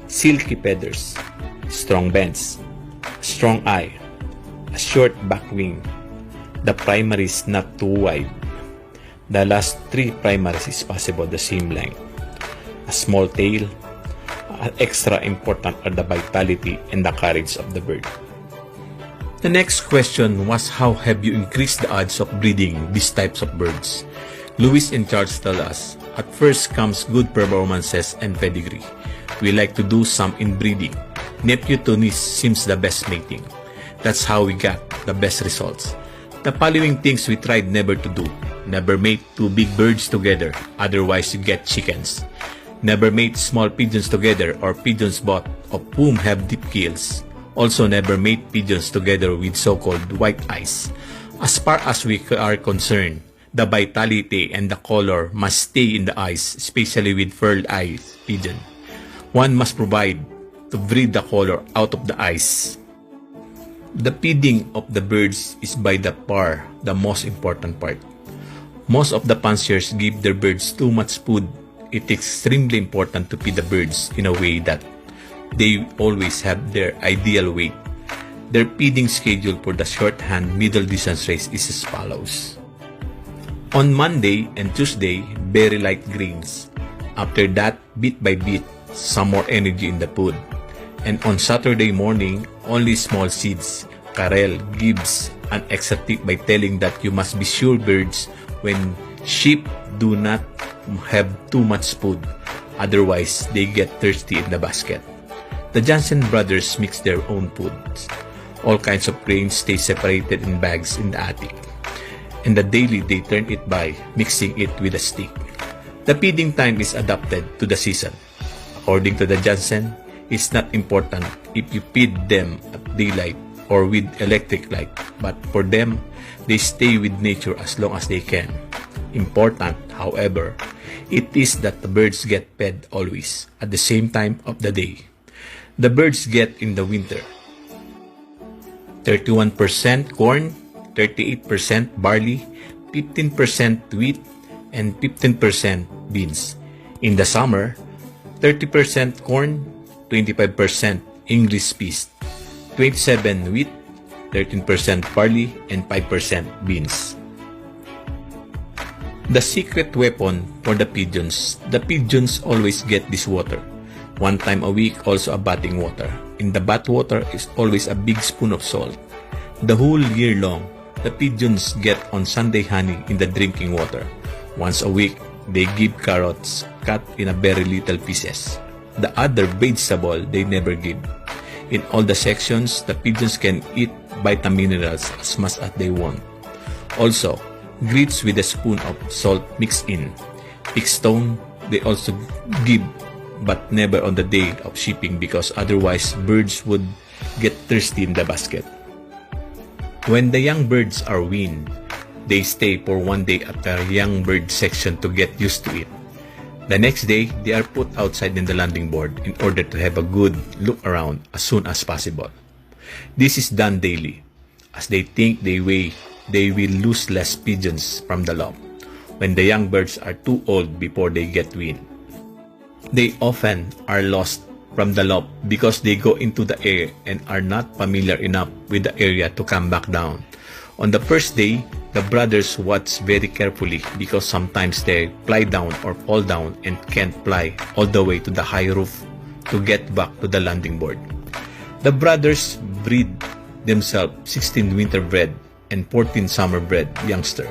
silky feathers, strong bends, a strong eye, a a short back wing, the primaries not too wide. The last 3 primaries is possible the same length. A small tail. Extra important are the vitality and the courage of the bird. The next question was how have you increased the odds of breeding these types of birds? Louis and Charles tell us, at first comes good performances and pedigree. We like to do some inbreeding. Nephew to niece seems the best mating. That's how we got the best results. The following things we tried never to do. Never mate 2 big birds together, otherwise you get chickens. Never mate small pigeons together or pigeons both of whom have deep keels. Also never mate pigeons together with so-called white eyes. As far as we are concerned, the vitality and the color must stay in the eyes, especially with pearl-eyed pigeon. One must provide to breed the color out of the eyes. The feeding of the birds is by the far the most important part. Most of the fanciers give their birds too much food. It is extremely important to feed the birds in a way that they always have their ideal weight. Their feeding schedule for the shorthand middle distance race is as follows. On Monday and Tuesday, very light grains. After that, bit by bit, some more energy in the food. And on Saturday morning, only small seeds. Carell gives an extra tip by telling that you must be sure birds when sheep do not have too much food. Otherwise, they get thirsty in the basket. The Janssen brothers mix their own foods. All kinds of grains stay separated in bags in the attic. And the daily they turn it by mixing it with a stick. The feeding time is adapted to the season. According to the Janssen, it's not important if you feed them at daylight or with electric light, but for them, they stay with nature as long as they can. Important, however, it is that the birds get fed always at the same time of the day. The birds get in the winter 31% corn, 38% barley, 15% wheat, and 15% beans. In the summer, 30% corn, 25% English peas, 27% wheat, 13% barley, and 5% beans. The secret weapon for the pigeons always get this water. 1 time a week, also a bathing water. In the bath water is always a big spoon of salt. The whole year long, the pigeons get on Sunday honey in the drinking water. Once a week, they give carrots cut in a very little pieces. The other vegetable they never give. In all the sections, the pigeons can eat vitamin minerals as much as they want. Also, grits with a spoon of salt mixed in. Pigstone, they also give, but never on the day of shipping because otherwise birds would get thirsty in the basket. When the young birds are weaned, they stay for 1 day at the young bird section to get used to it. The next day, they are put outside in the landing board in order to have a good look around as soon as possible. This is done daily, as they think they will lose less pigeons from the loft when the young birds are too old before they get weaned. They often are lost from the loft because they go into the air and are not familiar enough with the area to come back down. On the first day, the brothers watch very carefully because sometimes they fly down or fall down and can't fly all the way to the high roof to get back to the landing board. The brothers breed themselves 16 winter bred and 14 summer bred youngster.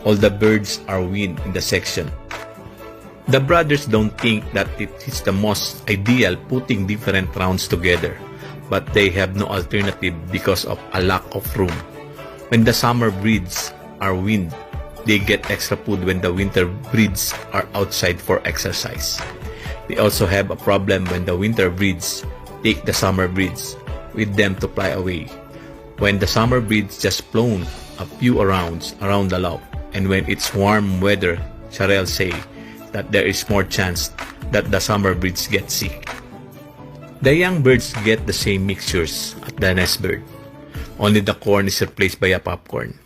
All the birds are weaned in the section. The brothers don't think that it is the most ideal putting different rounds together, but they have no alternative because of a lack of room. When the summer breeds are weaned, they get extra food when the winter breeds are outside for exercise. They also have a problem when the winter breeds take the summer breeds with them to fly away. When the summer breeds just flown a few rounds around the loft, and when it's warm weather, Charell say that there is more chance that the summer breeds get sick. The young birds get the same mixtures at the nest bird. Only the corn is replaced by a popcorn,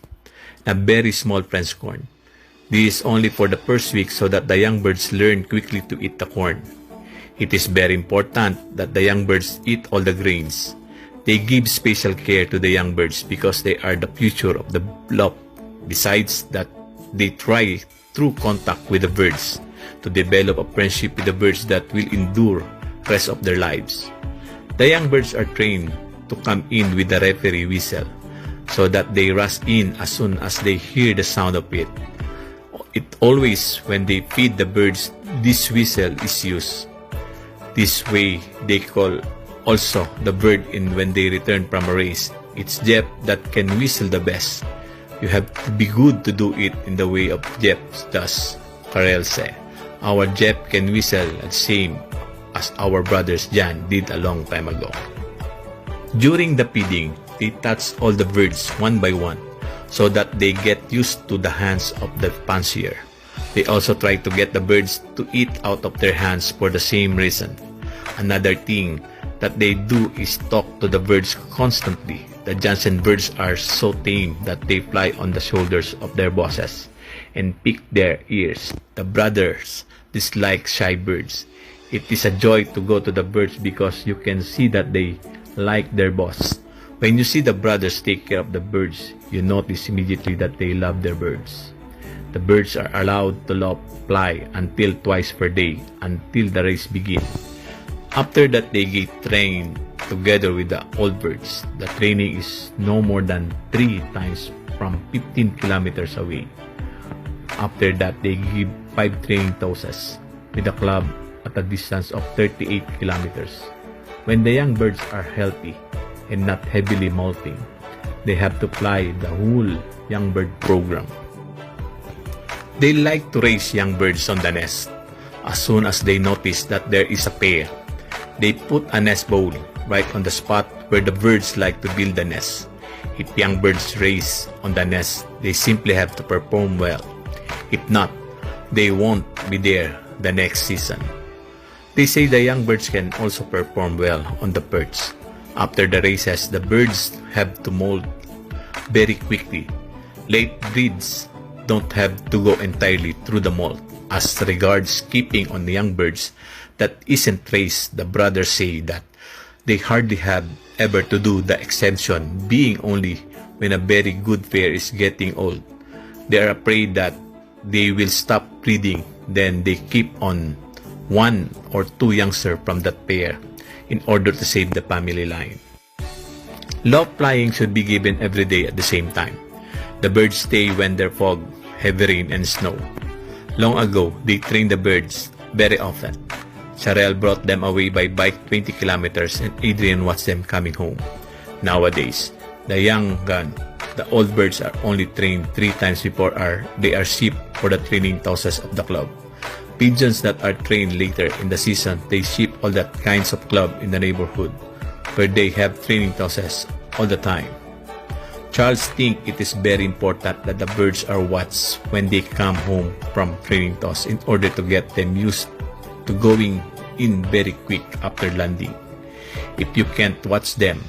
a very small French corn. This is only for the first week so that the young birds learn quickly to eat the corn. It is very important that the young birds eat all the grains. They give special care to the young birds because they are the future of the loft. Besides that, they try through contact with the birds to develop a friendship with the birds that will endure rest of their lives. The young birds are trained to come in with the referee whistle so that they rush in as soon as they hear the sound of it. It always when they feed the birds, this whistle is used. This way they call also the bird in when they return from a race. It's Jeff that can whistle the best. You have to be good to do it in the way of Jeff does, Karel said. Our Jeff can whistle the same as our brothers Jan did a long time ago. During the feeding, they touch all the birds one by one so that they get used to the hands of the fancier. They also try to get the birds to eat out of their hands for the same reason. Another thing that they do is talk to the birds constantly. The Janssen birds are so tame that they fly on the shoulders of their bosses and pick their ears. The brothers dislike shy birds. It is a joy to go to the birds because you can see that they like their boss. When you see the brothers take care of the birds, you notice immediately that they love their birds. The birds are allowed to fly until twice per day until the race begins. After that, they get trained together with the old birds. The training is no more than 3 times from 15 kilometers away. After that, they give 5 training tosses with the club at a distance of 38 kilometers. When the young birds are healthy and not heavily molting, they have to fly the whole young bird program. They like to raise young birds on the nest. As soon as they notice that there is a pair, they put a nest bowl right on the spot where the birds like to build the nest. If young birds race on the nest, they simply have to perform well. If not, they won't be there the next season. They say the young birds can also perform well on the perch. After the races, the birds have to molt very quickly. Late breeds don't have to go entirely through the molt. As regards keeping on the young birds that isn't raised, the brothers say that they hardly have ever to do the exemption, being only when a very good pair is getting old. They are afraid that they will stop breeding, then they keep on 1 or 2 youngsters from that pair in order to save the family line. Loft flying should be given every day at the same time. The birds stay when there's fog, heavy rain, and snow. Long ago, they trained the birds very often. Sharel brought them away by bike 20 kilometers and Adrian watched them coming home. Nowadays, the young gun, the old birds are only trained 3 times before they are shipped for the training tosses of the club. Pigeons that are trained later in the season, they ship all that kinds of club in the neighborhood where they have training tosses all the time. Charles thinks it is very important that the birds are watched when they come home from training toss in order to get them used to going in very quick after landing. If you can't watch them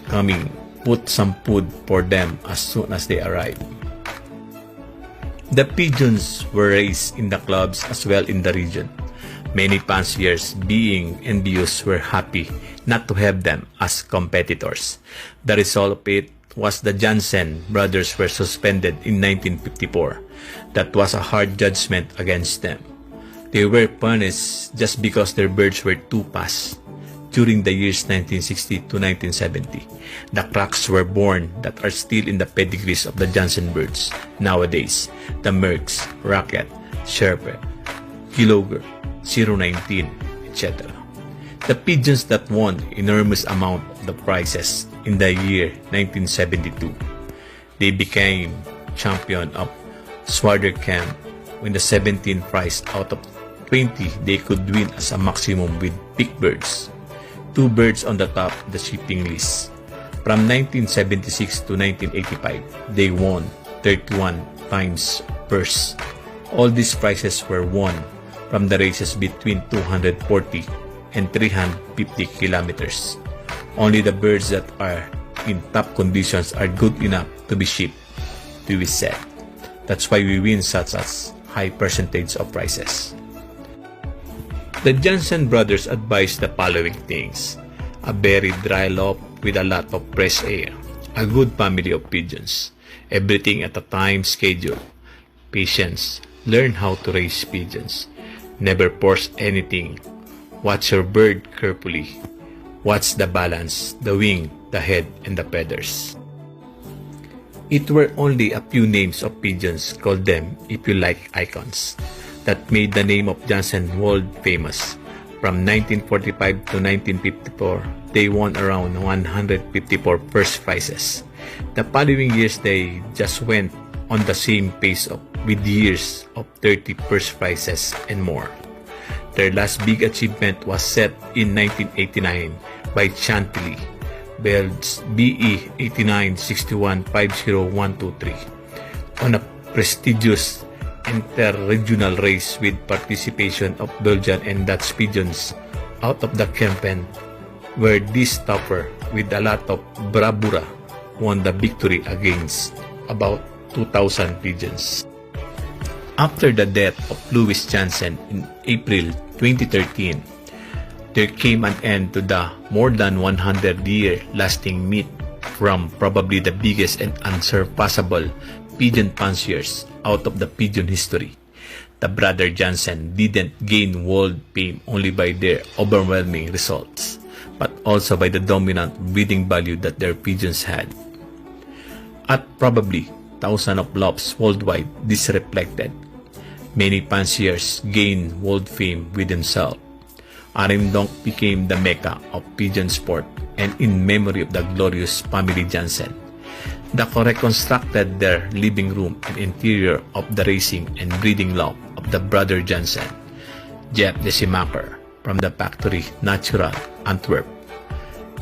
coming, put some food for them as soon as they arrive. The pigeons were raised in the clubs as well in the region. Many fanciers, being envious, were happy not to have them as competitors. The result of it was the Janssen brothers were suspended in 1954. That was a hard judgment against them. They were punished just because their birds were too fast. During the years 1960 to 1970, the cracks were born that are still in the pedigrees of the Janssen birds. Nowadays, the Mercs, Rocket, Sherper, Kiloger, 019, etc. The pigeons that won enormous amount of the prizes in the year 1972. They became champion of Swarder Camp when the 17 prize out of 20 they could win as a maximum with big birds. 2 birds on the top of the shipping list. From 1976 to 1985, they won 31 times purse. All these prizes were won from the races between 240 and 350 kilometers. Only the birds that are in top conditions are good enough to be shipped, we said. That's why we win such as high percentage of prizes. The Janssen brothers advised the following things. A very dry loft with a lot of fresh air. A good family of pigeons. Everything at a time schedule. Patience. Learn how to raise pigeons. Never force anything. Watch your bird carefully. Watch the balance, the wing, the head, and the feathers. It were only a few names of pigeons, called them, if you like, icons, that made the name of Janssen world famous. From 1945 to 1954, they won around 154 first prizes. The following years, they just went on the same pace with years of 30 first prizes and more. Their last big achievement was set in 1989 by Chantilly, Bells BE 8961-50123, on a prestigious inter-regional race with participation of Belgian and Dutch pigeons out of the campaign, where this topper with a lot of bravura won the victory against about 2,000 pigeons. After the death of Louis Janssen in April 2013, there came an end to the more than 100-year lasting meet from probably the biggest and unsurpassable pigeon fanciers out of the pigeon history. The brother Janssen didn't gain world fame only by their overwhelming results, but also by the dominant breeding value that their pigeons had. At probably thousands of lofts worldwide, this reflected. Many fanciers gained world fame with themselves. Arendonk became the mecca of pigeon sport, and in memory of the glorious family Janssen, the reconstructed their living room and interior of the racing and breeding loft of the brother Janssen, Jeff Decimacher, from the factory Natural, Antwerp,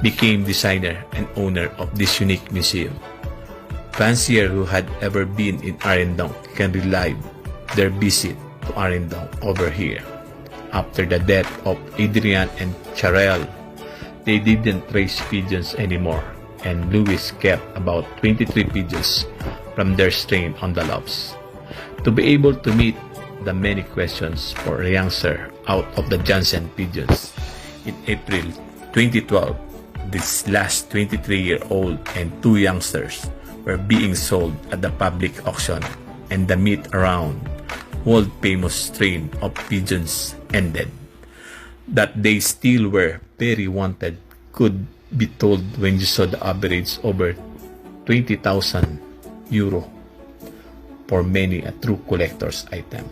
became designer and owner of this unique museum. Fanciers who had ever been in Arendonk can relive their visit to Arendonk over here. After the death of Adrian and Charel, they didn't raise pigeons anymore, and Louis kept about 23 pigeons from their strain on the lofts. To be able to meet the many questions for a youngster out of the Janssen pigeons, in April 2012, this last 23-year-old and two youngsters were being sold at the public auction, and the meet around world-famous strain of pigeons ended. That they still were very wanted could be told when you saw the average over 20,000 euro for many a true collector's item.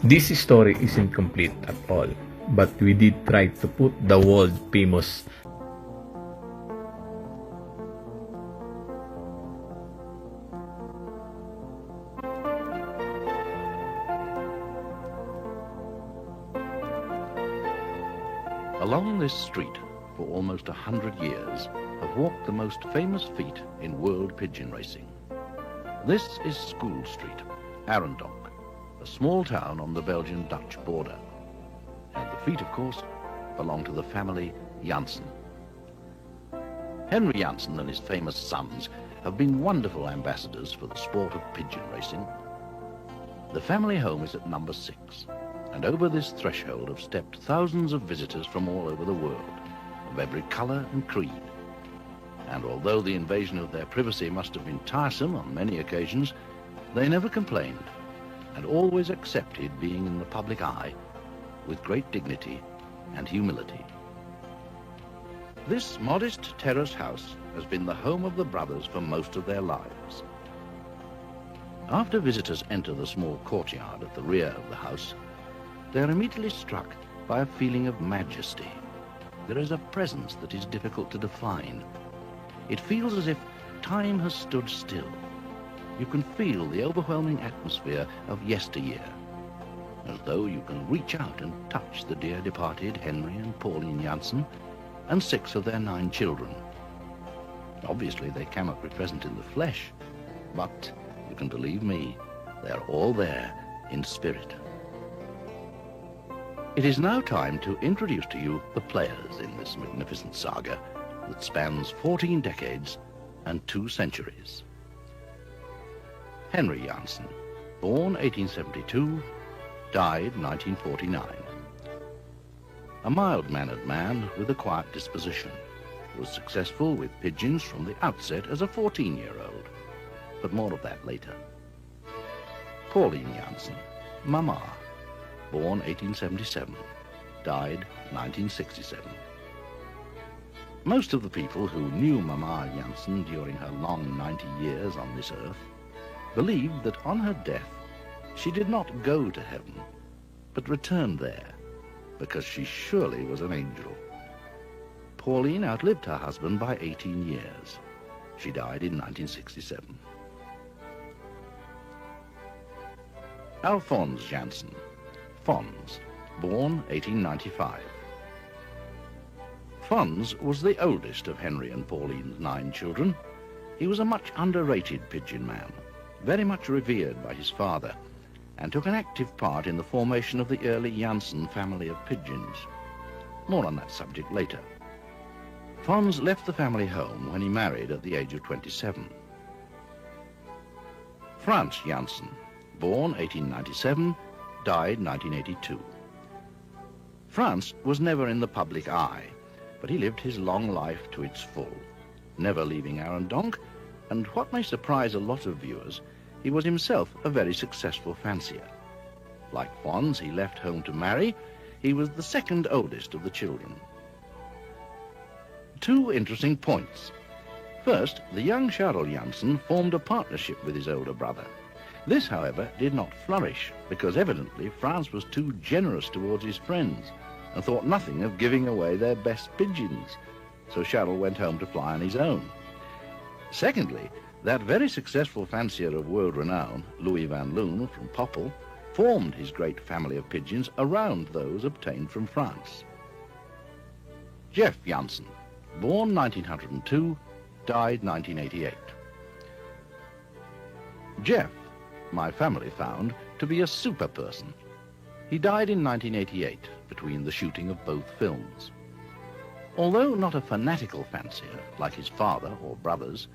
This story isn't complete at all, but we did try to put the world-famous Along this street, for almost 100 years, have walked the most famous feet in world pigeon racing. This is School Street, Arendonk, a small town on the Belgian-Dutch border. And the feet, of course, belong to the family Janssen. Henry Janssen and his famous sons have been wonderful ambassadors for the sport of pigeon racing. The family home is at number 6. And over this threshold have stepped thousands of visitors from all over the world, of every colour and creed. And although the invasion of their privacy must have been tiresome on many occasions, they never complained, and always accepted being in the public eye with great dignity and humility. This modest terrace house has been the home of the brothers for most of their lives. After visitors enter the small courtyard at the rear of the house, they are immediately struck by a feeling of majesty. There is a presence that is difficult to define. It feels as if time has stood still. You can feel the overwhelming atmosphere of yesteryear, as though you can reach out and touch the dear departed Henry and Pauline Janssen and 6 of their 9 children. Obviously they cannot be present in the flesh, but you can believe me, they are all there in spirit. It is now time to introduce to you the players in this magnificent saga that spans 14 decades and 2 centuries. Henry Janssen, born 1872, died 1949. a mild-mannered man with a quiet disposition, was successful with pigeons from the outset as a 14-year-old, but more of that later. Pauline Janssen, Mama, born 1877, died 1967. Most of the people who knew Mama Janssen during her long 90 years on this earth believed that on her death she did not go to heaven, but returned there, because she surely was an angel. Pauline outlived her husband by 18 years. She died in 1967. Alphonse Janssen, Fons, born 1895. Fons was the oldest of Henry and Pauline's 9 children. He was a much underrated pigeon man, very much revered by his father, and took an active part in the formation of the early Janssen family of pigeons. More on that subject later. Fons left the family home when he married at the age of 27. Franz Janssen, born 1897, died 1982. Franz was never in the public eye, but he lived his long life to its full, never leaving Arendonk, and what may surprise a lot of viewers, he was himself a very successful fancier. Like Fons, he left home to marry. He was the second oldest of the children. 2 interesting points. First, the young Charles Janssen formed a partnership with his older brother. This, however, did not flourish, because evidently Franz was too generous towards his friends and thought nothing of giving away their best pigeons, so Charles went home to fly on his own. Secondly, that very successful fancier of world renown, Louis van Loon from Poppel, formed his great family of pigeons around those obtained from France. Jeff Janssen, born 1902, died 1988. Jeff, my family found to be a super person. He died in 1988 between the shooting of both films. Although not a fanatical fancier like his father or brothers,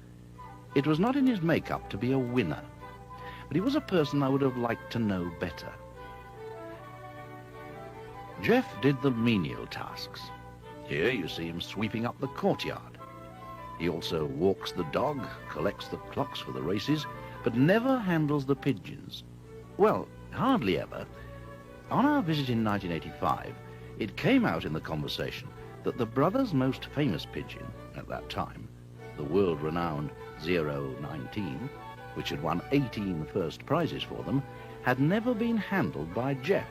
it was not in his makeup to be a winner, but he was a person I would have liked to know better. Jeff did the menial tasks. Here you see him sweeping up the courtyard. He also walks the dog, collects the clocks for the races, but never handles the pigeons. Well, hardly ever. On our visit in 1985, it came out in the conversation that the brothers' most famous pigeon at that time, the world-renowned 019, which had won 18 first prizes for them, had never been handled by Jeff.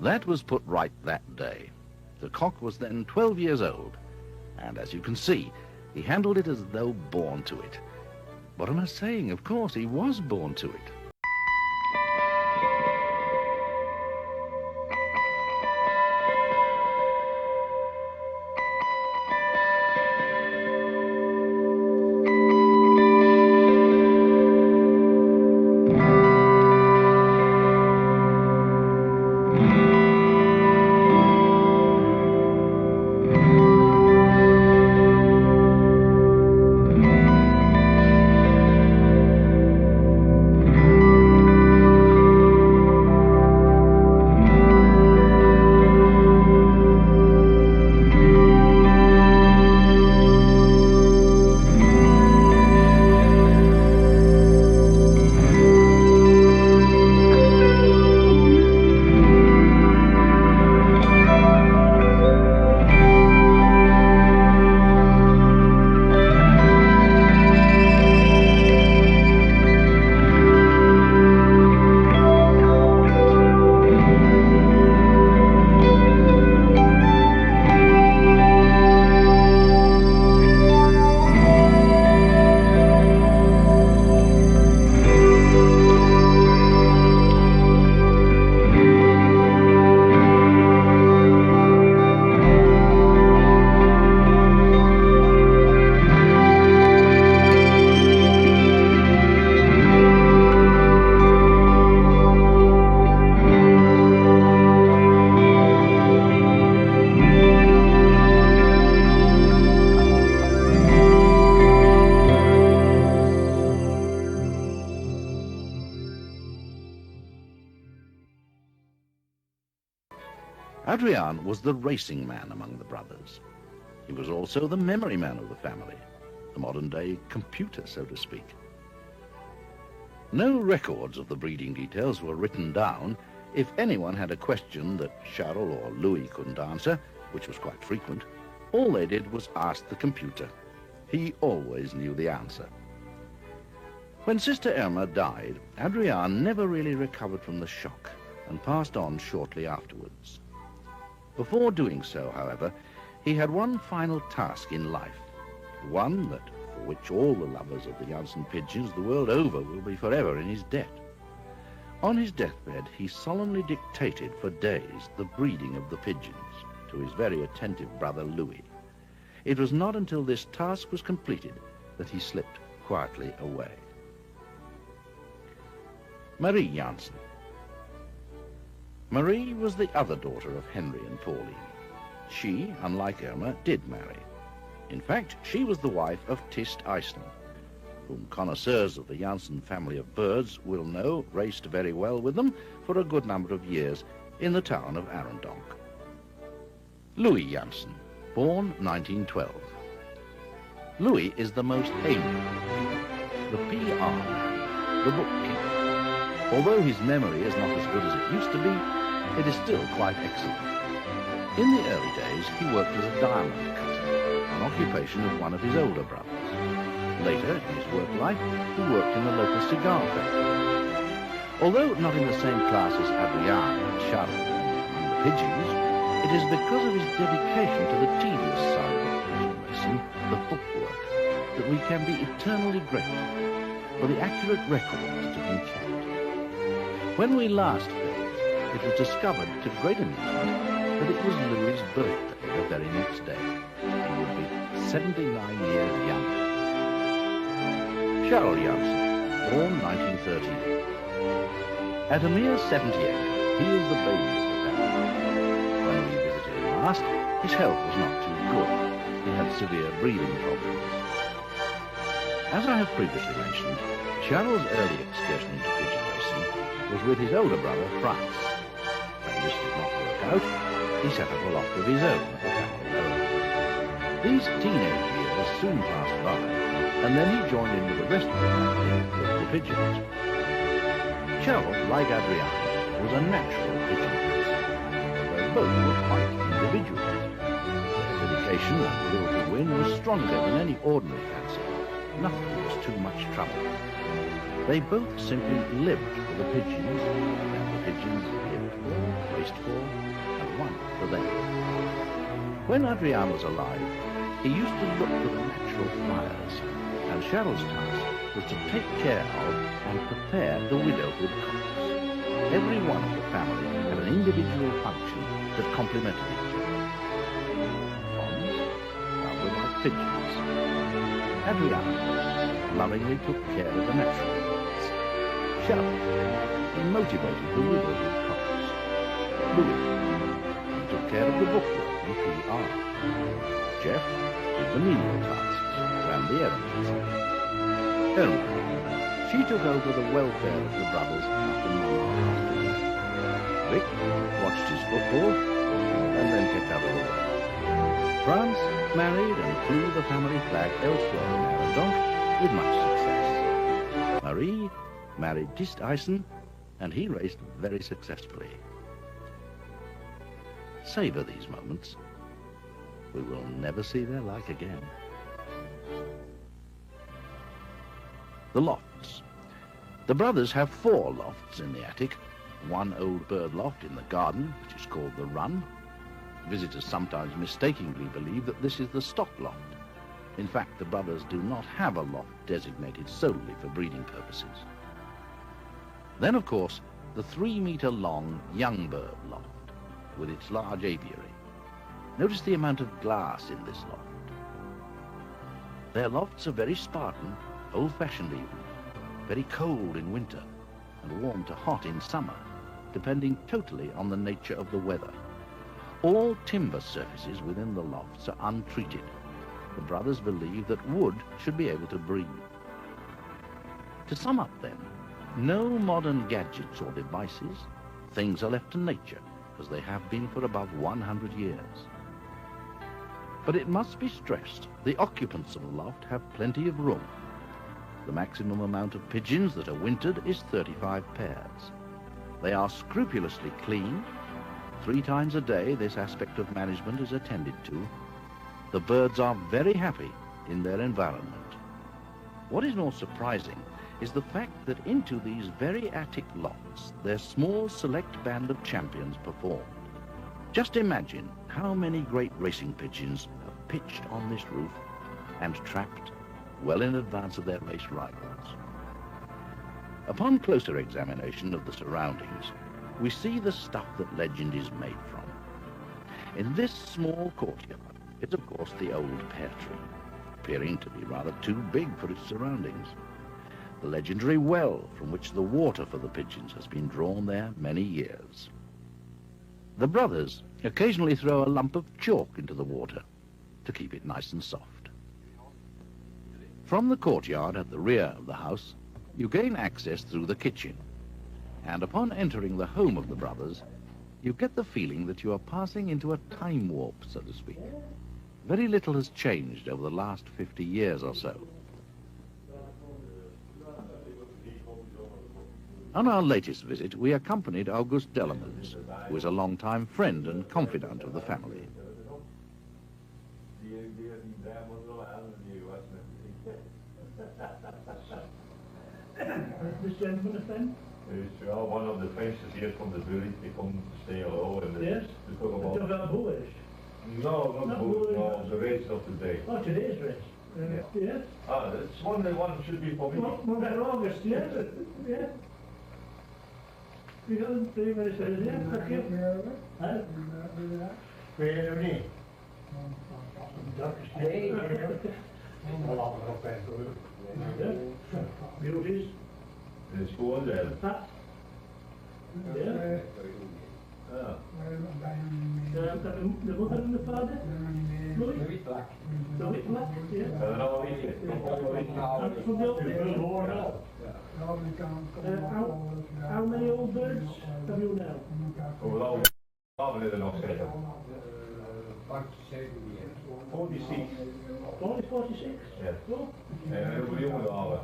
That was put right that day. The cock was then 12 years old, and as you can see, he handled it as though born to it. What am I saying? Of course, he was born to it. Adrian was the racing man among the brothers. He was also the memory man of the family, the modern-day computer, so to speak. No records of the breeding details were written down. If anyone had a question that Charles or Louis couldn't answer, which was quite frequent, all they did was ask the computer. He always knew the answer. When Sister Irma died, Adrian never really recovered from the shock and passed on shortly afterwards. Before doing so, however, he had one final task in life, one that for which all the lovers of the Janssen pigeons the world over will be forever in his debt. On his deathbed, he solemnly dictated for days the breeding of the pigeons to his very attentive brother Louis. It was not until this task was completed that he slipped quietly away. Marie Janssen. Marie was the other daughter of Henry and Pauline. She, unlike Irma, did marry. In fact, she was the wife of Tist Eisen, whom connoisseurs of the Janssen family of birds will know raced very well with them for a good number of years in the town of Arendonk. Louis Janssen, born 1912. Louis is the most amiable, the PR, the bookkeeper. Although his memory is not as good as it used to be, it is still quite excellent. In the early days, he worked as a diamond cutter, an occupation of one of his older brothers. Later, in his work life, he worked in the local cigar factory. Although not in the same class as Adrian and Charles among the pigeons, it is because of his dedication to the tedious side of pigeon racing, the bookwork, that we can be eternally grateful for the accurate records that have been kept. When we last filmed, it was discovered to great amusement that it was Louis's birthday the very next day. He would be 79 years younger. Charles Janssen, born 1913. At a mere 78, he is the baby of the family. When we visited him last, his health was not too good. He had severe breathing problems. As I have previously mentioned, Charles' early excursion into pigeon racing was with his older brother, Franz. When this did not work out, he set up a loft of his own at the family home. These teenage years soon passed by, and then he joined in with the rest of the family with the pigeons. Charles, like Adrian, was a natural pigeon racer, though both were quite individuals. Their dedication and will to win was stronger than any ordinary fancy. Nothing was too much trouble. They both simply lived for the pigeons, and the pigeons lived for, raced for, and won for them. When Adrian was alive, he used to look for the natural flyers, and Cheryl's task was to take care of and prepare the widowhood cocks. Every one of the family had an individual function that complemented each other. Fawns, rather like pigeons. Adrian lovingly took care of the natural ones. Cheryl, he motivated the widowhood cocks. Louis, he took care of the bookwork and PR. Jeff did the menial tasks, ran the errands. Irma, she took over the welfare of the brothers after Mama. Rick watched his football and then kept out of the way. Franz married and flew the family flag elsewhere in Arendonk with much success. Marie married Tist Eisen, and he raced very successfully. Savor these moments. We will never see their like again. The lofts. The brothers have 4 lofts in the attic. One old bird loft in the garden, which is called the Run. Visitors sometimes mistakenly believe that this is the stock loft. In fact, the brothers do not have a loft designated solely for breeding purposes. Then, of course, the 3-meter-long young bird loft with its large aviary. Notice the amount of glass in this loft. Their lofts are very Spartan, old-fashioned even, very cold in winter and warm to hot in summer, depending totally on the nature of the weather. All timber surfaces within the lofts are untreated. The brothers believe that wood should be able to breathe. To sum up then, no modern gadgets or devices. Things are left to nature, as they have been for above 100 years. But it must be stressed, the occupants of the loft have plenty of room. The maximum amount of pigeons that are wintered is 35 pairs. They are scrupulously clean. 3 times a day this aspect of management is attended to. The birds are very happy in their environment. What is more surprising is the fact that into these very attic lofts their small select band of champions performed. Just imagine how many great racing pigeons have pitched on this roof and trapped well in advance of their race rivals. Upon closer examination of the surroundings, we see the stuff that legend is made from. In this small courtyard is of course the old pear tree, appearing to be rather too big for its surroundings. The legendary well from which the water for the pigeons has been drawn there many years. The brothers occasionally throw a lump of chalk into the water to keep it nice and soft. From the courtyard at the rear of the house, you gain access through the kitchen, and upon entering the home of the brothers, you get the feeling that you are passing into a time warp, so to speak. Very little has changed over the last 50 years or so. On our latest visit, we accompanied August Delemans, who is a long-time friend and confidant of the family. This gentleman a friend? He's one of the faces here from the village. They come to say hello and Yes? to talk about... Talk about bullish. No, not bullish, no, the race of today. Oh, today's race. Yes? Ah, that's one should be for me. Well, that August, yes? Yeah. We got pretty much said, yeah, thank you. Huh? Weet je niet? Dat is nee. Beauties. Het is gewoon zelf. Ja. Ja. De moeder en de vader? De witvlak. De witvlak? Ja. Dat is nou een beetje. Verbeeld. How many old birds have you now? Hoeveel oude willen er nog zeggen? 46. Only 46? Ja. Oh. En hoeveel jonge oude?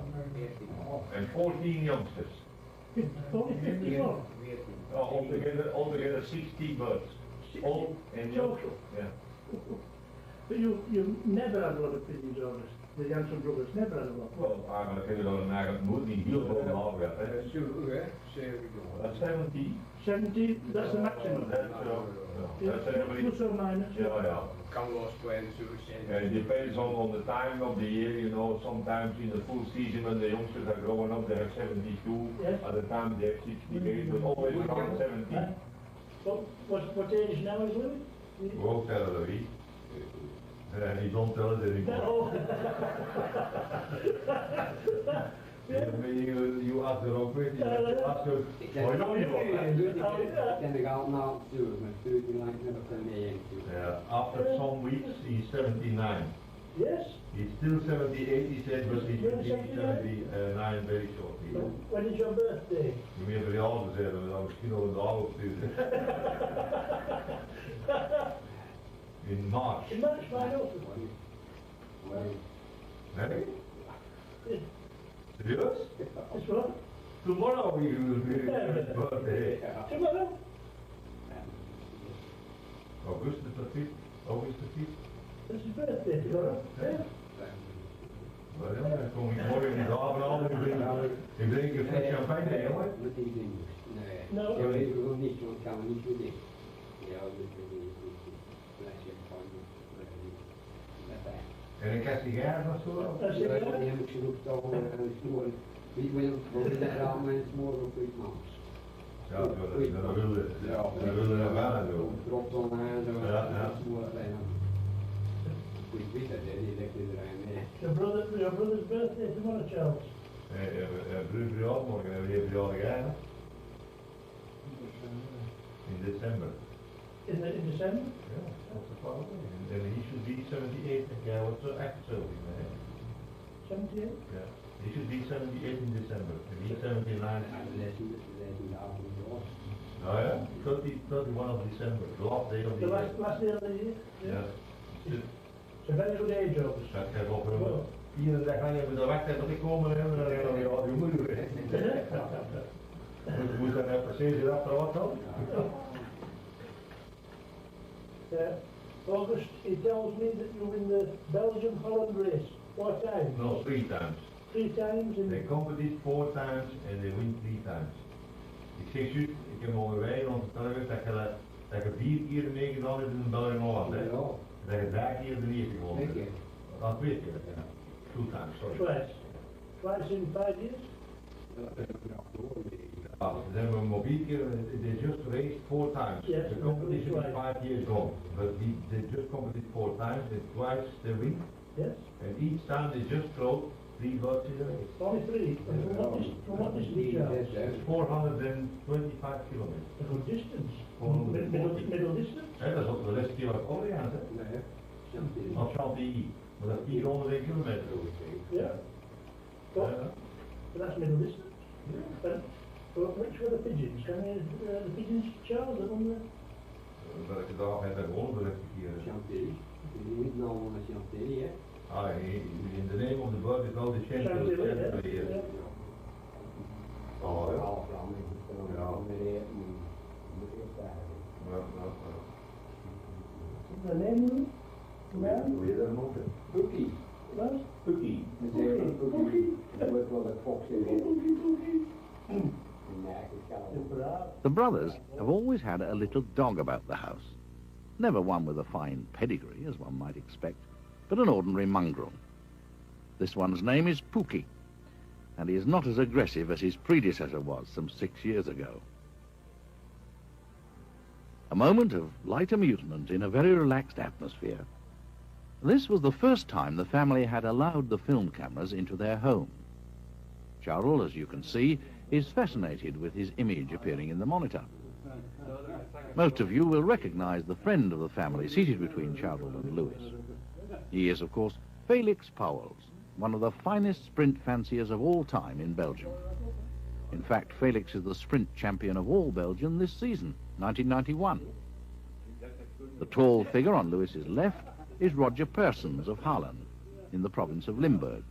En 14 youngsters. Only 54? Altogether 60 birds. All and young. Yeah. But you never had a lot of pigeons on us. The Janssen brothers never had a lot. Well, eigenlijk hebben we dan eigenlijk nooit niet heel veel gehad. That's 70. 70, that's the maximum. Plus or minus. Yeah. Kan wel spelen, Yeah, it depends on the time of the year, you know, sometimes in the full season when the youngsters are growing up, they have 72, yes. At the time they have 68, but always around 70. What age now is Louis? We won't tell her wie. You don't tell us anymore. No. You ask the wrong question. Ask her, Ik ken de gaal nou natuurlijk, maar natuurlijk niet lang met elkaar mee. Yeah, after some weeks he's 79. Yes? He's still 78, he said, but he's 79 very shortly. When is your birthday? Je moet even jou zeggen, dan misschien nog een dag op sturen. In March. In March, fine also. Nee? Yes. Serious? It's what? Tomorrow we will be his birthday. Tomorrow? August the 5th. August the 5th. It's his birthday tomorrow. Yeah. Maar ja, dan kom ik morgen in de avond al en ik drink een fles champagne, hè, jongen. Met die dingen. Nee. No. Ja, weet ik gewoon niet, want ik kan me niet zo dicht. Ja, dat is een flesje champagne. En een kast sigaar of zo? That's it, Ja, yeah? die heb ik genoeg toch smoren. Wie wil het daar aan mijn smoren op iets maals? Ja, dat wilde we wel doen. Drop dan aan, zo. Ja. Smoren bijna. Ik weet dat, die legt iedereen mee. Your brother's birthday tomorrow, Charles. Broer verjaardag morgen, en wie heeft verjaardag eigenlijk? In december. In December? Ja, that's the problem. And he should be 78, yeah, what's the actual, 78? yeah. He should be 78 in December, and he's 79. Ja, de lessen de avond door. No, Oh yeah? 31 of December, the last day of the The year. last day of the year? Ja. It's a very good age, Jones. Dat gaat op iedere dag gaan je de wachttijd dat ik komen en dan rijden we al je moeder weg. Moet dan even precies erachter wat dan? August, it tells me that you win the Belgian Holland race. What time? No, 3 times. 3 times in They compete 4 times and they win 3 times. Ik zeg je, ik heb nog een wij, want dat je 4 keer meegedaan hebt in België en Holland. Hè? Dat je 3 keer de eerste gewonnen hebt. Dat weet je. 2 times, sorry. Twice. Twice in 5 years? Then we mobiel keer, they just raced 4 times. Yes, The competition is 5 years gone, but they just competed 4 times, and twice they win. Yes. And each time they just throw 3 birds in the race. Only 3. From what distance? It's 425 kilometers. A good distance. 440. Middle distance? Dat is ook de laatste keer wat Orient, hè? Of Chantilly. Maar dat is 400 kilometer. Yeah. But that's middle distance. But which were the pigeons? Can the pigeons, Charles, that on the... Welke dag heeft hij gewonnen de laatste keer? Chantilly. Niet nou naar Chantilly, hè? Ah, in the name of the bird is called the Chantilly. Oh, ja. The name? Hoe heet dat nog? Pookie. What? Pookie. Pookie. Dat wordt wel een fox in. The brothers have always had a little dog about the house. Never one with a fine pedigree, as one might expect, but an ordinary mongrel. This one's name is Pookie, and he is not as aggressive as his predecessor was some 6 years ago. A moment of light amusement in a very relaxed atmosphere. This was the first time the family had allowed the film cameras into their home. Charles, as you can see, is fascinated with his image appearing in the monitor. Most of you will recognize the friend of the family seated between Charles and Louis. He is, of course, Felix Pauwels, one of the finest sprint fanciers of all time in Belgium. In fact, Felix is the sprint champion of all Belgium this season, 1991. The tall figure on Louis's left is Roger Persons of Haarlem, in the province of Limburg,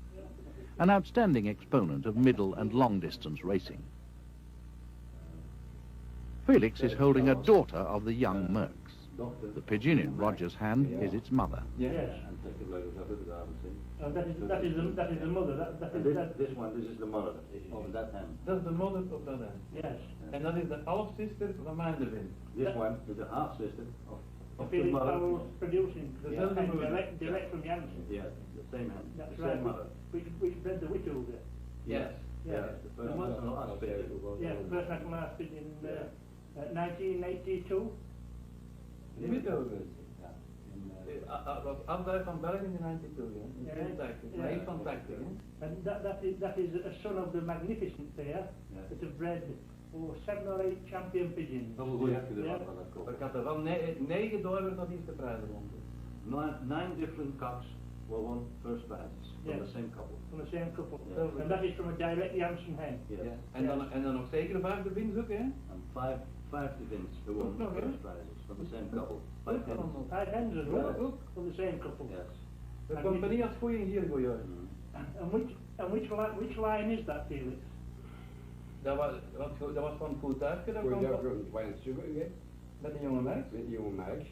an outstanding exponent of middle and long-distance racing. Felix is holding a daughter of the young Mercs. The pigeon in Roger's hand is its mother. Yes. That is the mother. This is the mother of that hand. Dat is de mother of that hand. Yes. En dat is de half-sister van mijn vriend. This one is the half sister of the Felix mother. Powell producing. Dezelfde And moeder. direct from Janssen. Yes, the same hand, That's the right. same mother. Which bred the Witchell there. Yes, Yeah. yes, the first one and the last pigeon. Yeah, first and last in 1982. Je weet ook wel. Dat afblijf van België in 92, Ja. in 82, maar ik van 80. And that is a son of the magnificent pair that have bred 7 or 8 champion pigeons. Dat is een goede gedaan van dat Maar ik koop. had er wel 9 door dat iets te prijzen rond. 9 different cocks were won first prizes from Yes. the same couple. From the same couple. Yeah. And that is from a direct Janssen hen. Yes. Ja. En dan nog zeker 5 de winst ook, hè? And five events who won Ook nog, hè? first prizes from the same couple. 5 Ook hens. allemaal. 5 hens as well. Ja, ook. From the same couple. Yes. De compagnie had goeie hier voor jou. And which line is that, Felix? Dat was van Voertuigje, dat kwam met de jonge meid.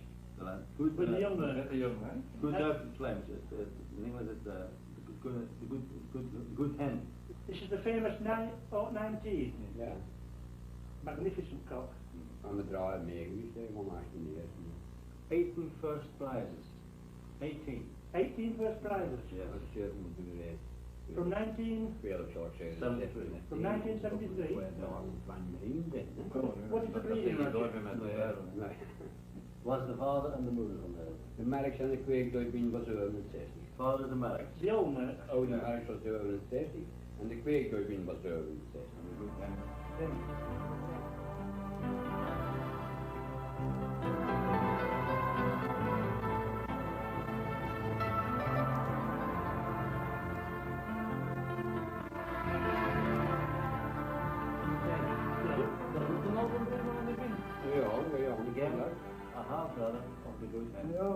Good, With the young one. Met de jonge meid. good dove claims it. In English it's the good hen. This is the famous 19. Ja, Magnificent cock. aan de draai meegeweest, hè, van 18 jaar. 18 first prizes. 18. 18 first prizes. Yes. Dat is zeer goed bewezen. From 19... Veel op soort zeggen. 73. From 1973. Van Heen, hè. What is the breeding Niet door Roger? met de jaren. Nee. Was the father and the mother from there? De merk zijn de kweekdooibien was 67. Father the mark. The old man. Oude merk was 67 en de kweekdooibien was 67.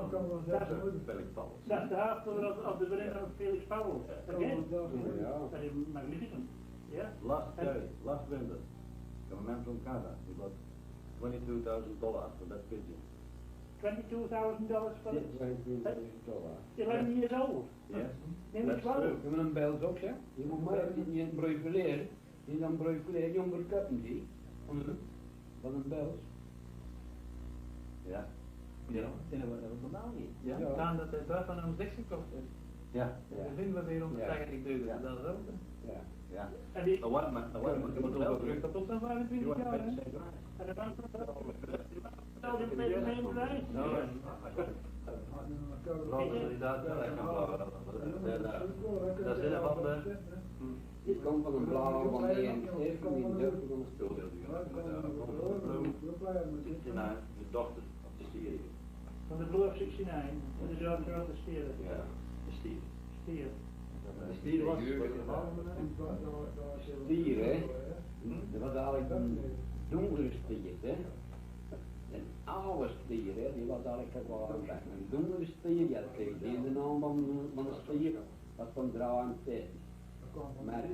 Felix Powell. That's the half of the banana of Felix Powell. Again? Very magnificent. Yeah. Last winter, a man from Canada, he got $22,000 for that pigeon. $22,000 for it? 11 years old? Yes. That's true. Je moet een bels ook, hè? Je moet maar niet een broeipeleren. Je dan broeipeleren, je moet kappen, zie. Van een bels. Ja. Ja, dat vinden we normaal niet. Ja. Dan dat het van ons dicht gekocht is. Ja. Dat vinden we weer om te zeggen, ik doe dat is ook. Ja. Ja. En die... Dat wordt maar, Je moet wel terug tot op dan 25 jaar, hè? En dan kan het die met de same prijs. Dat is een van de... Dit komt van een blauw van de een even in de deur van de stoel. De dochter of de stier. Van de Blue of 69, en de zoon van de stier. Ja, de stier. Stier. De stier was... Stier, hè? Dat was eigenlijk een donkere stier, hè? Een oude stier, hè? Die was eigenlijk gewoon een donkere stier. Ja, dat kreeg de naam van de stier. Dat van Drouw aan het maar ze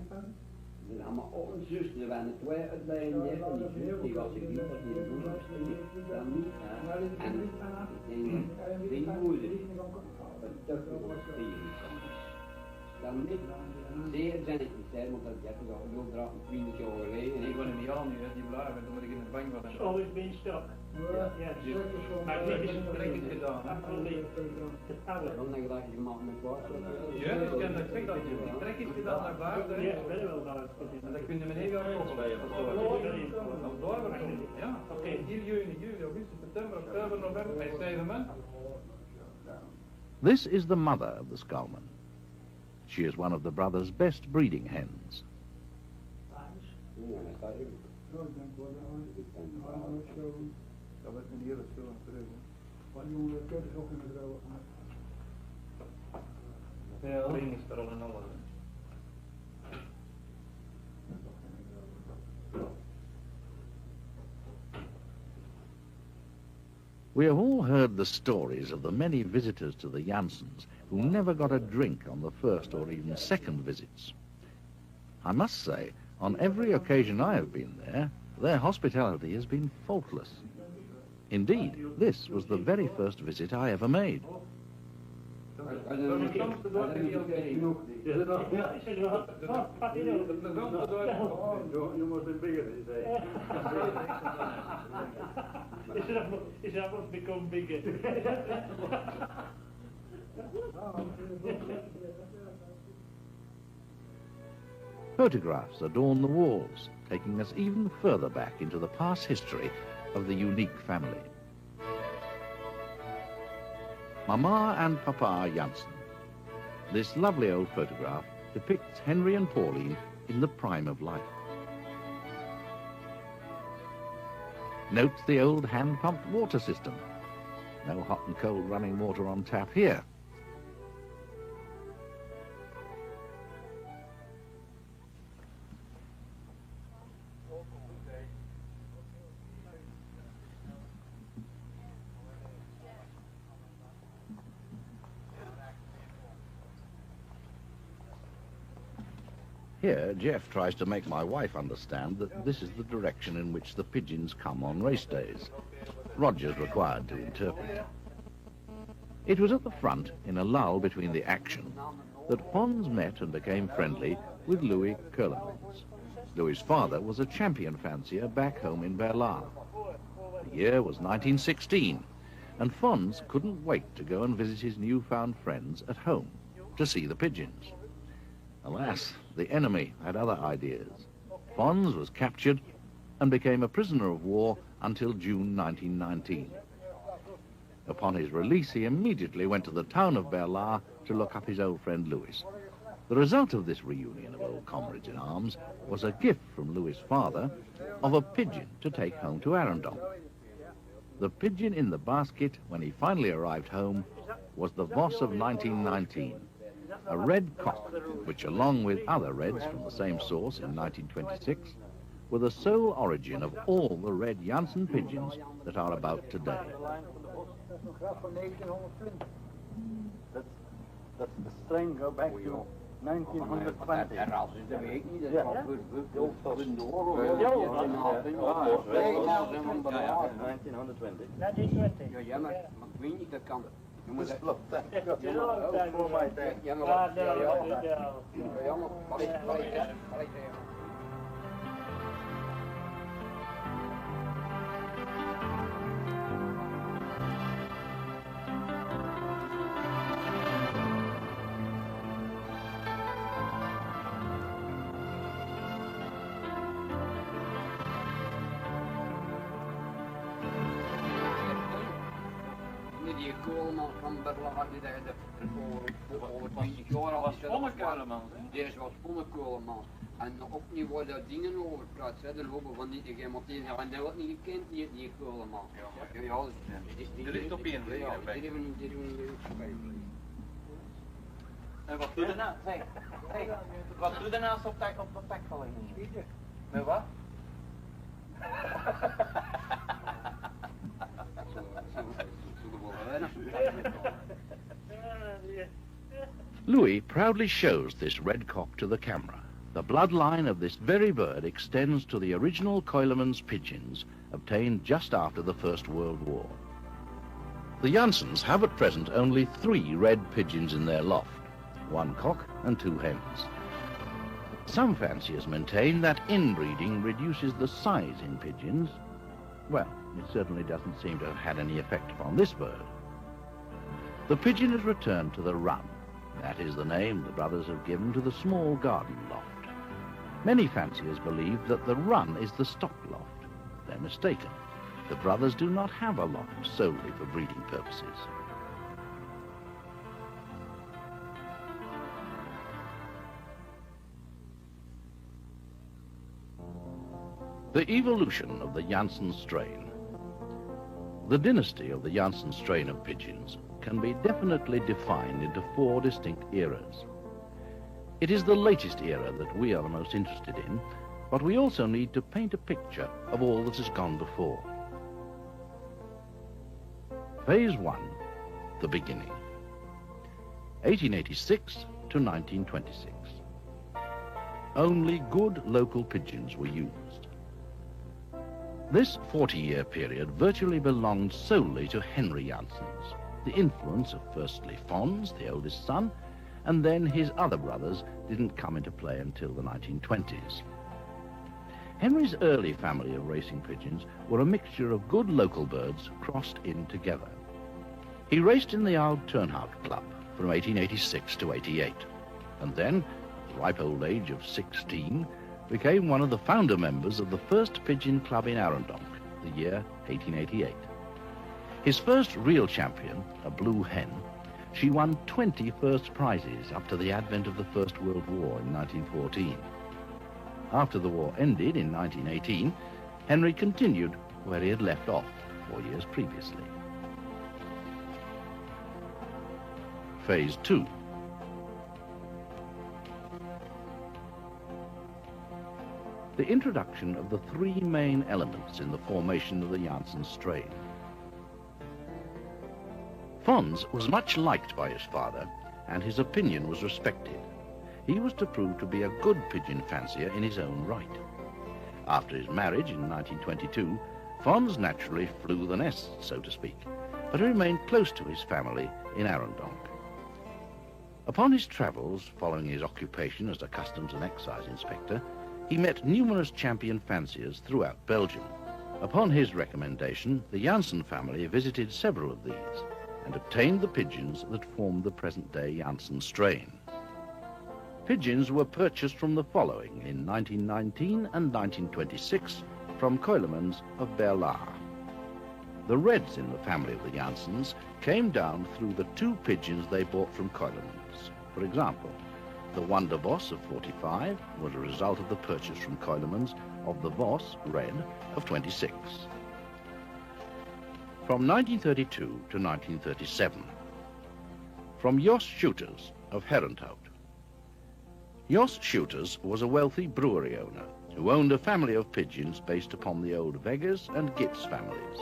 zijn allemaal ook een zus, er waren twee uitleidingen en die zus die was ik niet, dat die moeder stuurde, dan niet, en die moeder, een tuffel stier, dan niet, zeer zijn het niet zijn, want dat heb ik al heel graag 20 jaar geleden. Ik ben in de jaren nu, die blijven, dan moet ik in de bank worden. It's always been stuck. Ja, maar ik heb het dringend gedaan, de power. Dan denk ik dat je mag met wat. Ja, ik ken dat trek dat je die trek is gedaan naar buiten. Ja, dat ben wel buiten. En dan kun je meneer wel koppelen. Ja, oké, hier juni, juli, augustus, september, oktober, november, bij 7 maanden. This is the mother of the Skalman. She is one of the brothers' best breeding hens. Dat wordt een hele schoon terug. Wat doen we kutters ook in de droge? Ja, ring is er al en alles. We have all heard the stories of the many visitors to the Janssens who never got a drink on the first or even second visits. I must say, on every occasion I have been there, their hospitality has been faultless. Indeed, this was the very first visit I ever made. You must be bigger, you say. Is that what's become bigger? Photographs adorn the walls, taking us even further back into the past history of the unique family. Mama and Papa Janssen. This lovely old photograph depicts Henry and Pauline in the prime of life. Note the old hand-pumped water system. No hot and cold running water on tap here. Here, Jeff tries to make my wife understand that this is the direction in which the pigeons come on race days. Roger's required to interpret. It was at the front, in a lull between the action, that Pons met and became friendly with Louis Curlemans. Louis's father was a champion fancier back home in Berlin. The year was 1916, and Fons couldn't wait to go and visit his newfound friends at home to see the pigeons. Alas, the enemy had other ideas. Fons was captured and became a prisoner of war until June 1919. Upon his release, he immediately went to the town of Berlin to look up his old friend Louis. The result of this reunion of old comrades in arms was a gift from Louis' father of a pigeon to take home to Arendon. The pigeon in the basket, when he finally arrived home, was the Voss of 1919, a red cock, which along with other reds from the same source in 1926, were the sole origin of all the red Janssen pigeons that are about today. nog graf van 1920. That's the strain go back to 1920. En ras is dat weet ik niet, dat is Ja. wel voor de oorlog. Ja, Ja, ja, 1920. 1920. ja, maar ik weet niet, dat kan. Dat is klopt, hè. Dat is wel een tijd. Voor mij tijd. Ja, maar Ja, ja, maar die koolman van Berlaar, die daar over 20 jaar al was. Deze was Vonnekoolman. En opnieuw worden daar dingen over gepraat. Er lopen van die tegen iemand die had dat niet gekend, die koolman. Ja, Er is op één die hebben En wat doe je daarna? Wat doe je daarnaast op de pakvalling? Met wat? Louis proudly shows this red cock to the camera. The bloodline of this very bird extends to the original Keulemann's pigeons obtained just after the First World War. The Janssens have at present only 3 red pigeons in their loft, 1 cock and 2 hens. Some fanciers maintain that inbreeding reduces the size in pigeons. Well, it certainly doesn't seem to have had any effect upon this bird. The pigeon is returned to the run. That is the name the brothers have given to the small garden loft. Many fanciers believe that the run is the stock loft. They're mistaken. The brothers do not have a loft solely for breeding purposes. The evolution of the Janssen strain. The dynasty of the Janssen strain of pigeons can be definitely defined into 4 distinct eras. It is the latest era that we are the most interested in, but we also need to paint a picture of all that has gone before. Phase 1, the beginning. 1886 to 1926. Only good local pigeons were used. This 40-year period virtually belonged solely to Henry Janssens, the influence of firstly Fons, the oldest son, and then his other brothers didn't come into play until the 1920s. Henry's early family of racing pigeons were a mixture of good local birds crossed in together. He raced in the Oud Turnhout Club from 1886 to 88, and then, at the ripe old age of 16, became one of the founder members of the first pigeon club in Arendonk, the year 1888. His first real champion, a blue hen, she won 20 first prizes up to the advent of the First World War in 1914. After the war ended in 1918, Henry continued where he had left off 4 years previously. Phase 2. The introduction of the 3 main elements in the formation of the Janssen strain. Fons was much liked by his father, and his opinion was respected. He was to prove to be a good pigeon fancier in his own right. After his marriage in 1922, Fons naturally flew the nest, so to speak, but he remained close to his family in Arendonk. Upon his travels, following his occupation as a customs and excise inspector, he met numerous champion fanciers throughout Belgium. Upon his recommendation, the Janssen family visited several of these and obtained the pigeons that formed the present-day Janssen strain. Pigeons were purchased from the following in 1919 and 1926 from Keulemann's of Berlaa. The reds in the family of the Janssens came down through the 2 pigeons they bought from Keulemann's. For example, the Wonder Voss of 45 was a result of the purchase from Keulemann's of the Voss red of 26. From 1932 to 1937, from Jos Shooters of Herenthout. Jos Shooters was a wealthy brewery owner who owned a family of pigeons based upon the old Vegas and Gitz families.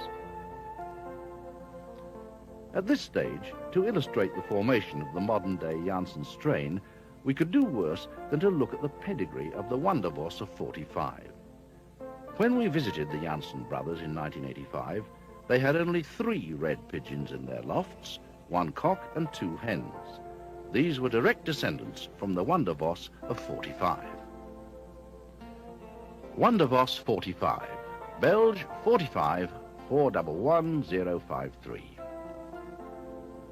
At this stage, to illustrate the formation of the modern-day Janssen strain, we could do worse than to look at the pedigree of the Wonderboss of 45. When we visited the Janssen brothers in 1985, they had only 3 red pigeons in their lofts, 1 cock and 2 hens. These were direct descendants from the Wonderboss of 45. Wonderboss 45, Belge 45 411053.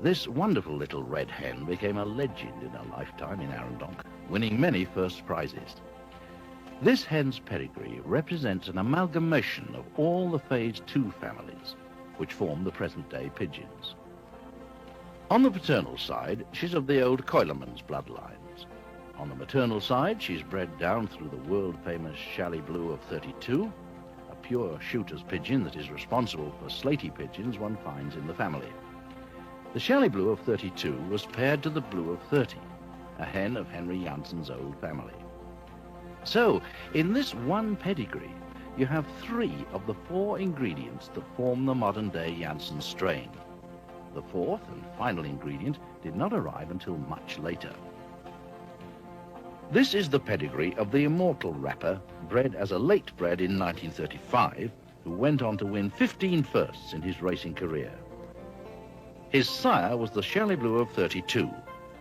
This wonderful little red hen became a legend in her lifetime in Arendonk, winning many first prizes. This hen's pedigree represents an amalgamation of all the phase 2 families, which form the present-day pigeons. On the paternal side, she's of the old Keulemans bloodlines. On the maternal side, she's bred down through the world-famous Chalet Blue of 32, a pure shooter's pigeon that is responsible for slaty pigeons one finds in the family. The Chalet Blue of 32 was paired to the Blue of 30, a hen of Henry Janssen's old family. So, in this one pedigree, you have 3 of the 4 ingredients that form the modern-day Janssen strain. The 4th and final ingredient did not arrive until much later. This is the pedigree of the immortal rapper, bred as a late bred in 1935, who went on to win 15 firsts in his racing career. His sire was the Chalet Blue of 32,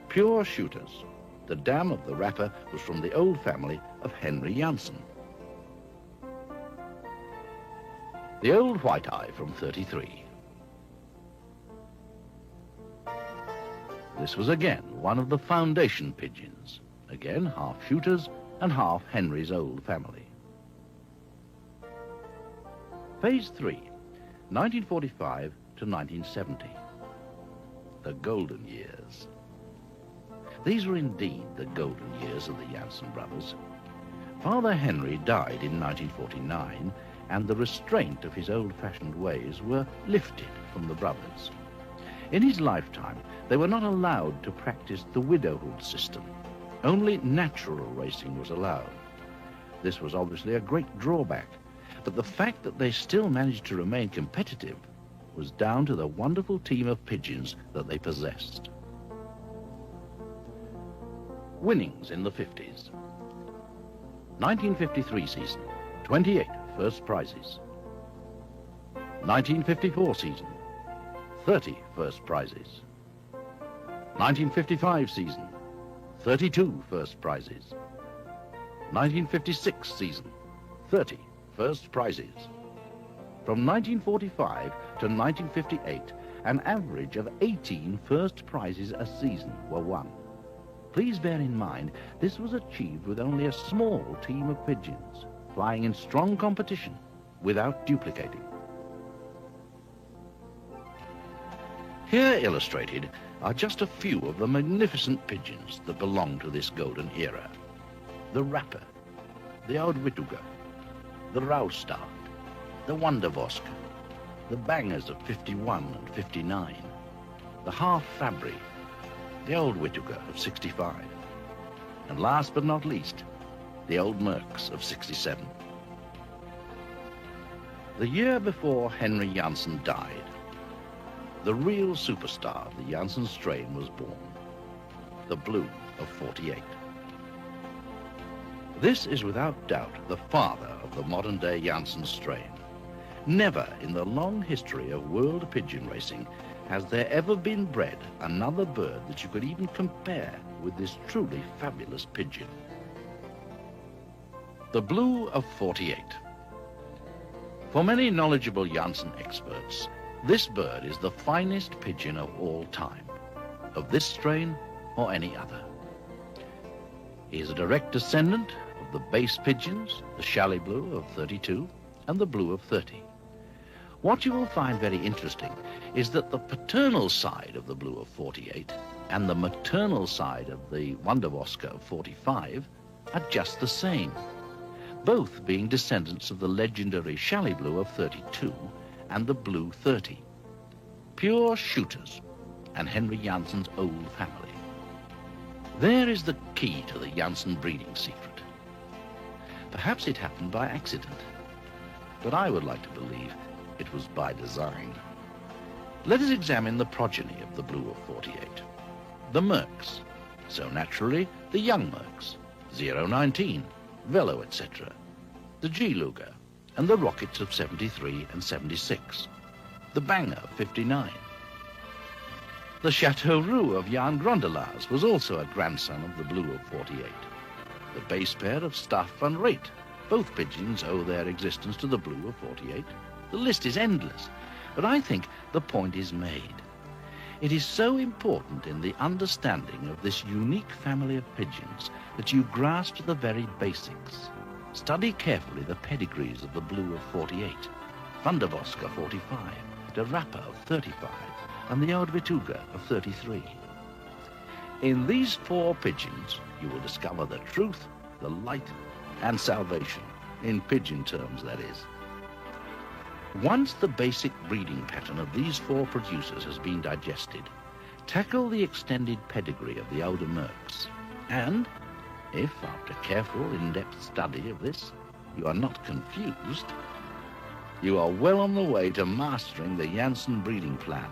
pure shooters. The dam of the rapper was from the old family of Henry Janssen. The old white eye from 33. This was again one of the foundation pigeons, again half shooters and half Henry's old family. Phase 3, 1945 to 1970. The golden years. These were indeed the golden years of the Janssen brothers. Father Henry died in 1949, and the restraint of his old-fashioned ways were lifted from the brothers. In his lifetime, they were not allowed to practice the widowhood system. Only natural racing was allowed. This was obviously a great drawback, but the fact that they still managed to remain competitive was down to the wonderful team of pigeons that they possessed. Winnings in the 50s. 1953 season, 28 first prizes. 1954 season, 30 first prizes. 1955 season, 32 first prizes. 1956 season, 30 first prizes. From 1945 to 1958, an average of 18 first prizes a season were won. Please bear in mind, this was achieved with only a small team of pigeons, flying in strong competition without duplicating. Here illustrated are just a few of the magnificent pigeons that belong to this golden era. The Rapper, the Oudwittuga, the Raustad, the Wondervosk, the Bangers of 51 and 59, the Half Fabry, the Old Wittuga of 65, and last but not least, the Old Mercs of 67. The year before Henry Janssen died, the real superstar of the Janssen strain was born, the Blue of 48. This is without doubt the father of the modern-day Janssen strain. Never in the long history of world pigeon racing has there ever been bred another bird that you could even compare with this truly fabulous pigeon. The Blue of 48. For many knowledgeable Janssen experts, this bird is the finest pigeon of all time, of this strain or any other. He is a direct descendant of the base pigeons, the Chalet Blue of 32 and the Blue of 30. What you will find very interesting is that the paternal side of the Blue of 48 and the maternal side of the Wondervoska of 45 are just the same, both being descendants of the legendary Chalet Blue of 32 and the Blue 30, pure shooters and Henry Janssen's old family. There is the key to the Janssen breeding secret. Perhaps it happened by accident, but I would like to believe it was by design. Let us examine the progeny of the blue of 48. The mercs. So naturally, the young mercs, 019, velo, etc. The G-Luger, and the rockets of 73 and 76. The Banger, 59. The Chateau Roux of Jan Grondelars was also a grandson of the blue of 48. The base pair of Stuff and Rate. Both pigeons owe their existence to the blue of 48. The list is endless, but I think the point is made. It is so important in the understanding of this unique family of pigeons that you grasp the very basics. Study carefully the pedigrees of the blue of 48, Van der Vosk of 45, De Rapper of 35, and the Oud Vituga of 33. In these 4 pigeons, you will discover the truth, the light, and salvation, in pigeon terms, that is. Once the basic breeding pattern of these 4 producers has been digested, tackle the extended pedigree of the older mercs, and if, after careful, in-depth study of this, you are not confused, you are well on the way to mastering the Janssen breeding plan,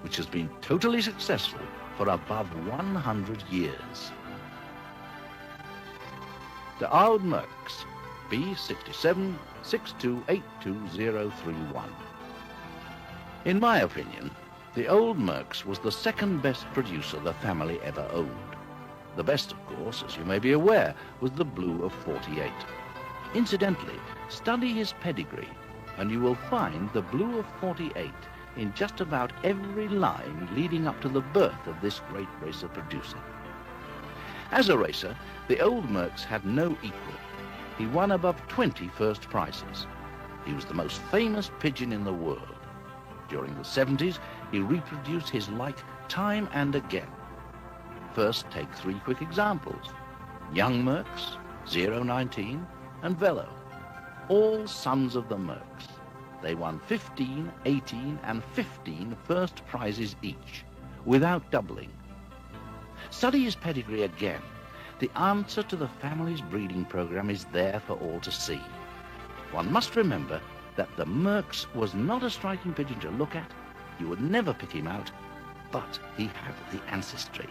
which has been totally successful for above 100 years. The Oud Mercs, B67 62822031. In my opinion, the old Mercs was the second best producer the family ever owned. The best, of course, as you may be aware, was the blue of 48. Incidentally, study his pedigree, and you will find the blue of 48 in just about every line leading up to the birth of this great racer producer. As a racer, the old Mercs had no equal. He won above 20 first prizes. He was the most famous pigeon in the world. During the 70s, he reproduced his like time and again. First, take 3 quick examples. Young Mercs, 019, and Velo, all sons of the Mercs. They won 15, 18, and 15 first prizes each, without doubling. Study his pedigree again. The answer to the family's breeding program is there for all to see. One must remember that the Mercs was not a striking pigeon to look at. You would never pick him out, but he had the ancestry.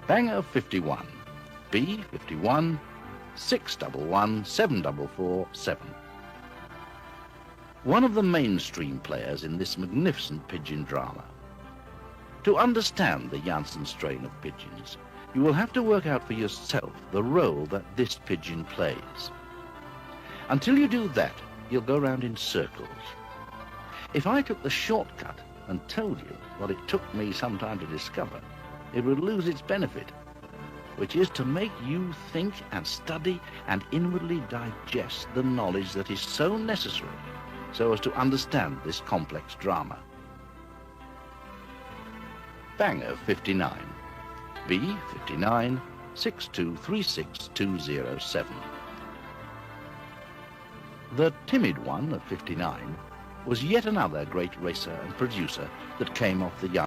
Banger 51, B51, 611 7447. One of the mainstream players in this magnificent pigeon drama. To understand the Janssen strain of pigeons, you will have to work out for yourself the role that this pigeon plays. Until you do that, you'll go round in circles. If I took the shortcut and told you what it took me some time to discover, it would lose its benefit, which is to make you think and study and inwardly digest the knowledge that is so necessary so as to understand this complex drama. Banger 59, B59 6236207. The timid one of 59 was yet another great racer and producer that came off the young.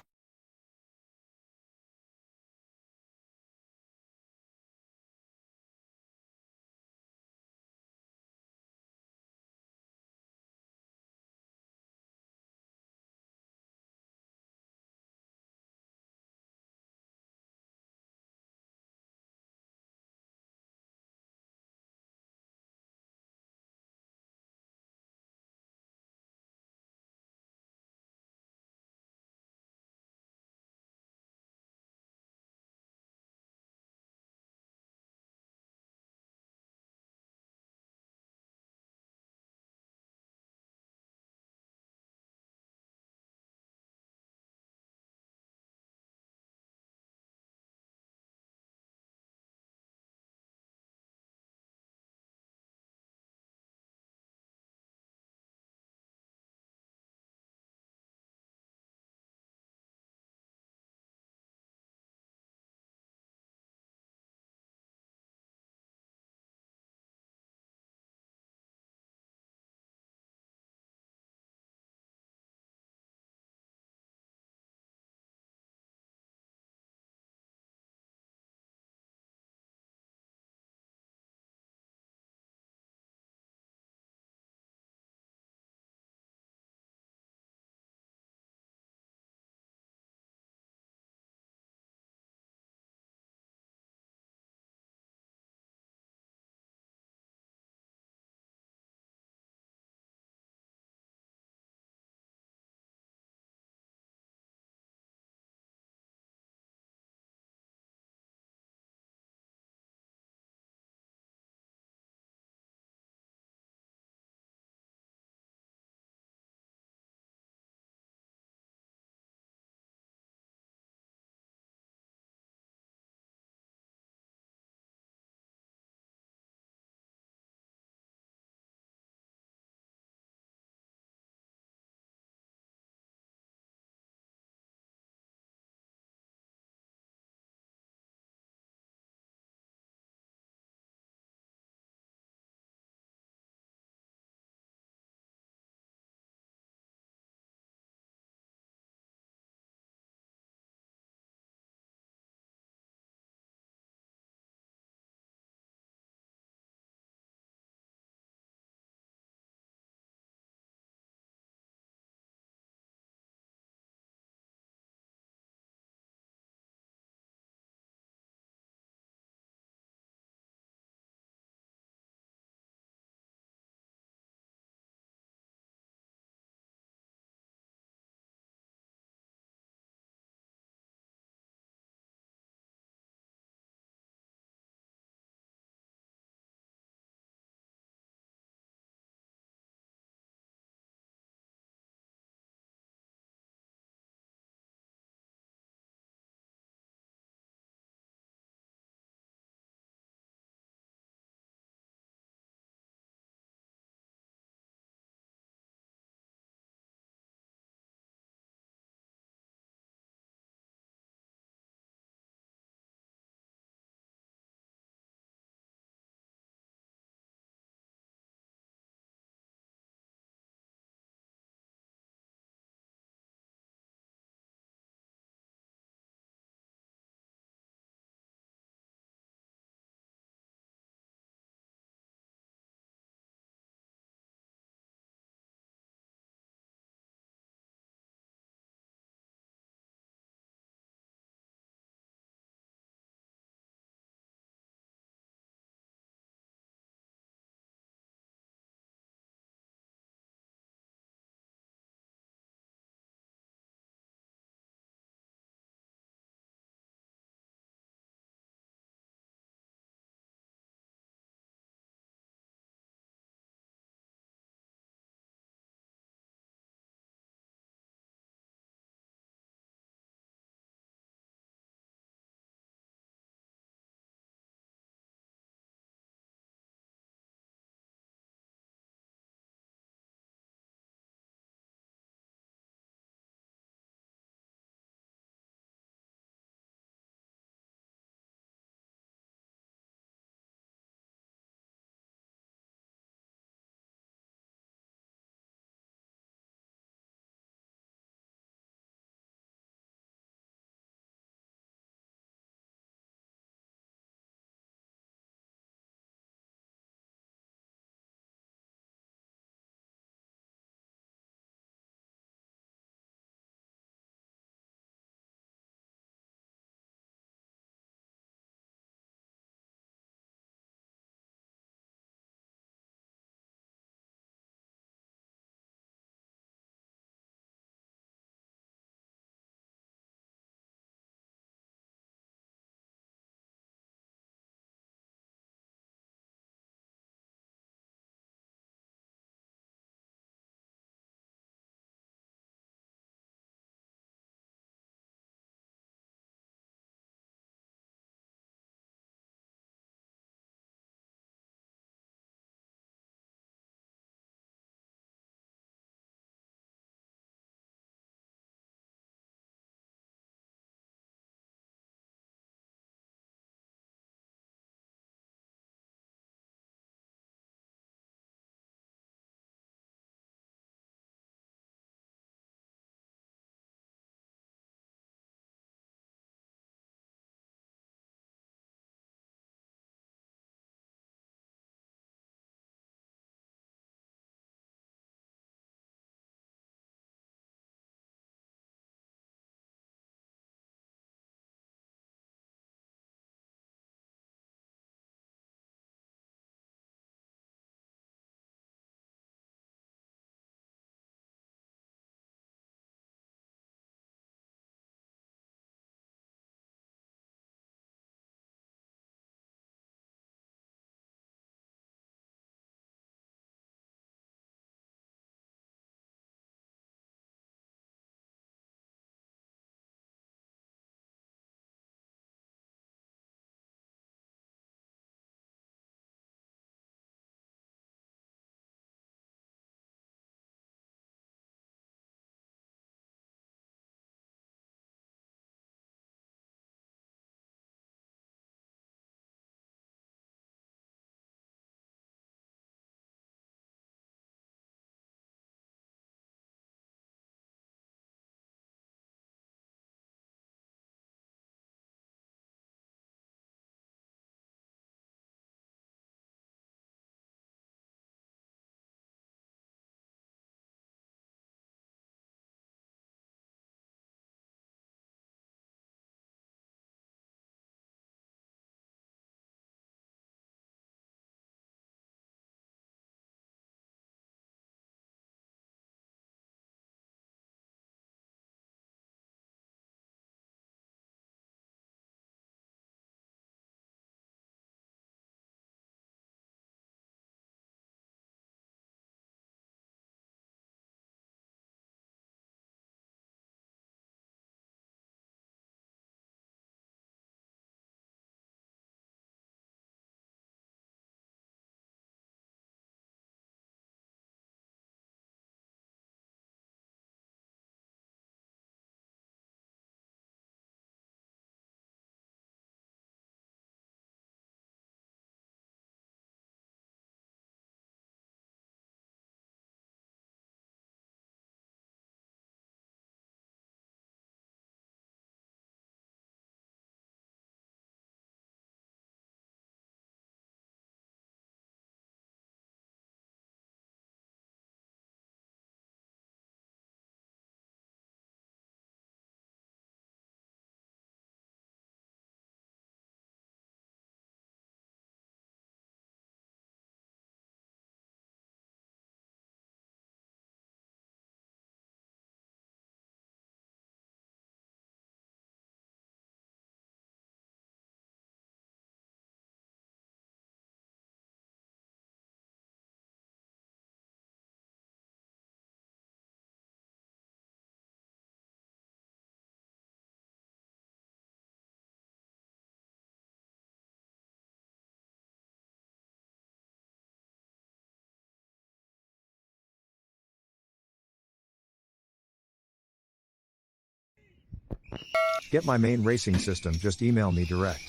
Get my main racing system, just email me direct.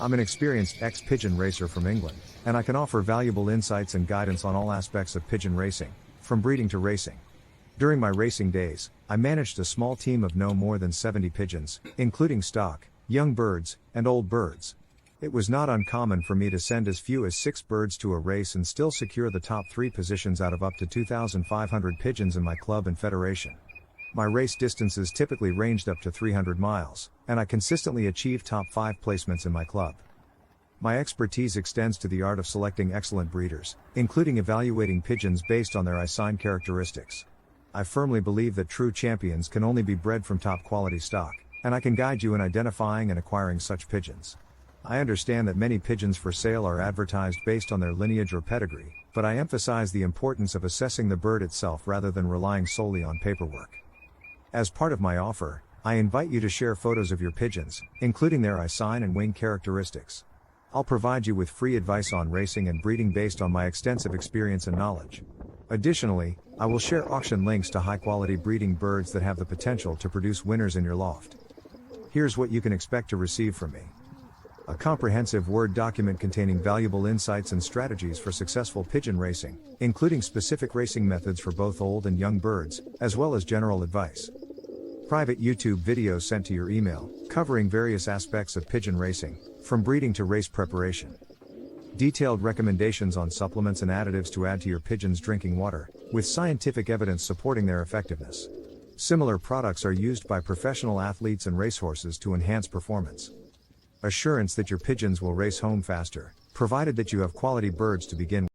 I'm an experienced ex-pigeon racer from England, and I can offer valuable insights and guidance on all aspects of pigeon racing, from breeding to racing. During my racing days, I managed a small team of no more than 70 pigeons, including stock, young birds, and old birds. It was not uncommon for me to send as few as 6 birds to a race and still secure the top 3 positions out of up to 2,500 pigeons in my club and federation. My race distances typically ranged up to 300 miles, and I consistently achieved top 5 placements in my club. My expertise extends to the art of selecting excellent breeders, including evaluating pigeons based on their eye sign characteristics. I firmly believe that true champions can only be bred from top quality stock, and I can guide you in identifying and acquiring such pigeons. I understand that many pigeons for sale are advertised based on their lineage or pedigree, but I emphasize the importance of assessing the bird itself rather than relying solely on paperwork. As part of my offer, I invite you to share photos of your pigeons, including their eye sign and wing characteristics. I'll provide you with free advice on racing and breeding based on my extensive experience and knowledge. Additionally, I will share auction links to high-quality breeding birds that have the potential to produce winners in your loft. Here's what you can expect to receive from me. A comprehensive Word document containing valuable insights and strategies for successful pigeon racing, including specific racing methods for both old and young birds, as well as general advice. Private YouTube videos sent to your email, covering various aspects of pigeon racing, from breeding to race preparation. Detailed recommendations on supplements and additives to add to your pigeon's drinking water, with scientific evidence supporting their effectiveness. Similar products are used by professional athletes and racehorses to enhance performance. Assurance that your pigeons will race home faster, provided that you have quality birds to begin with.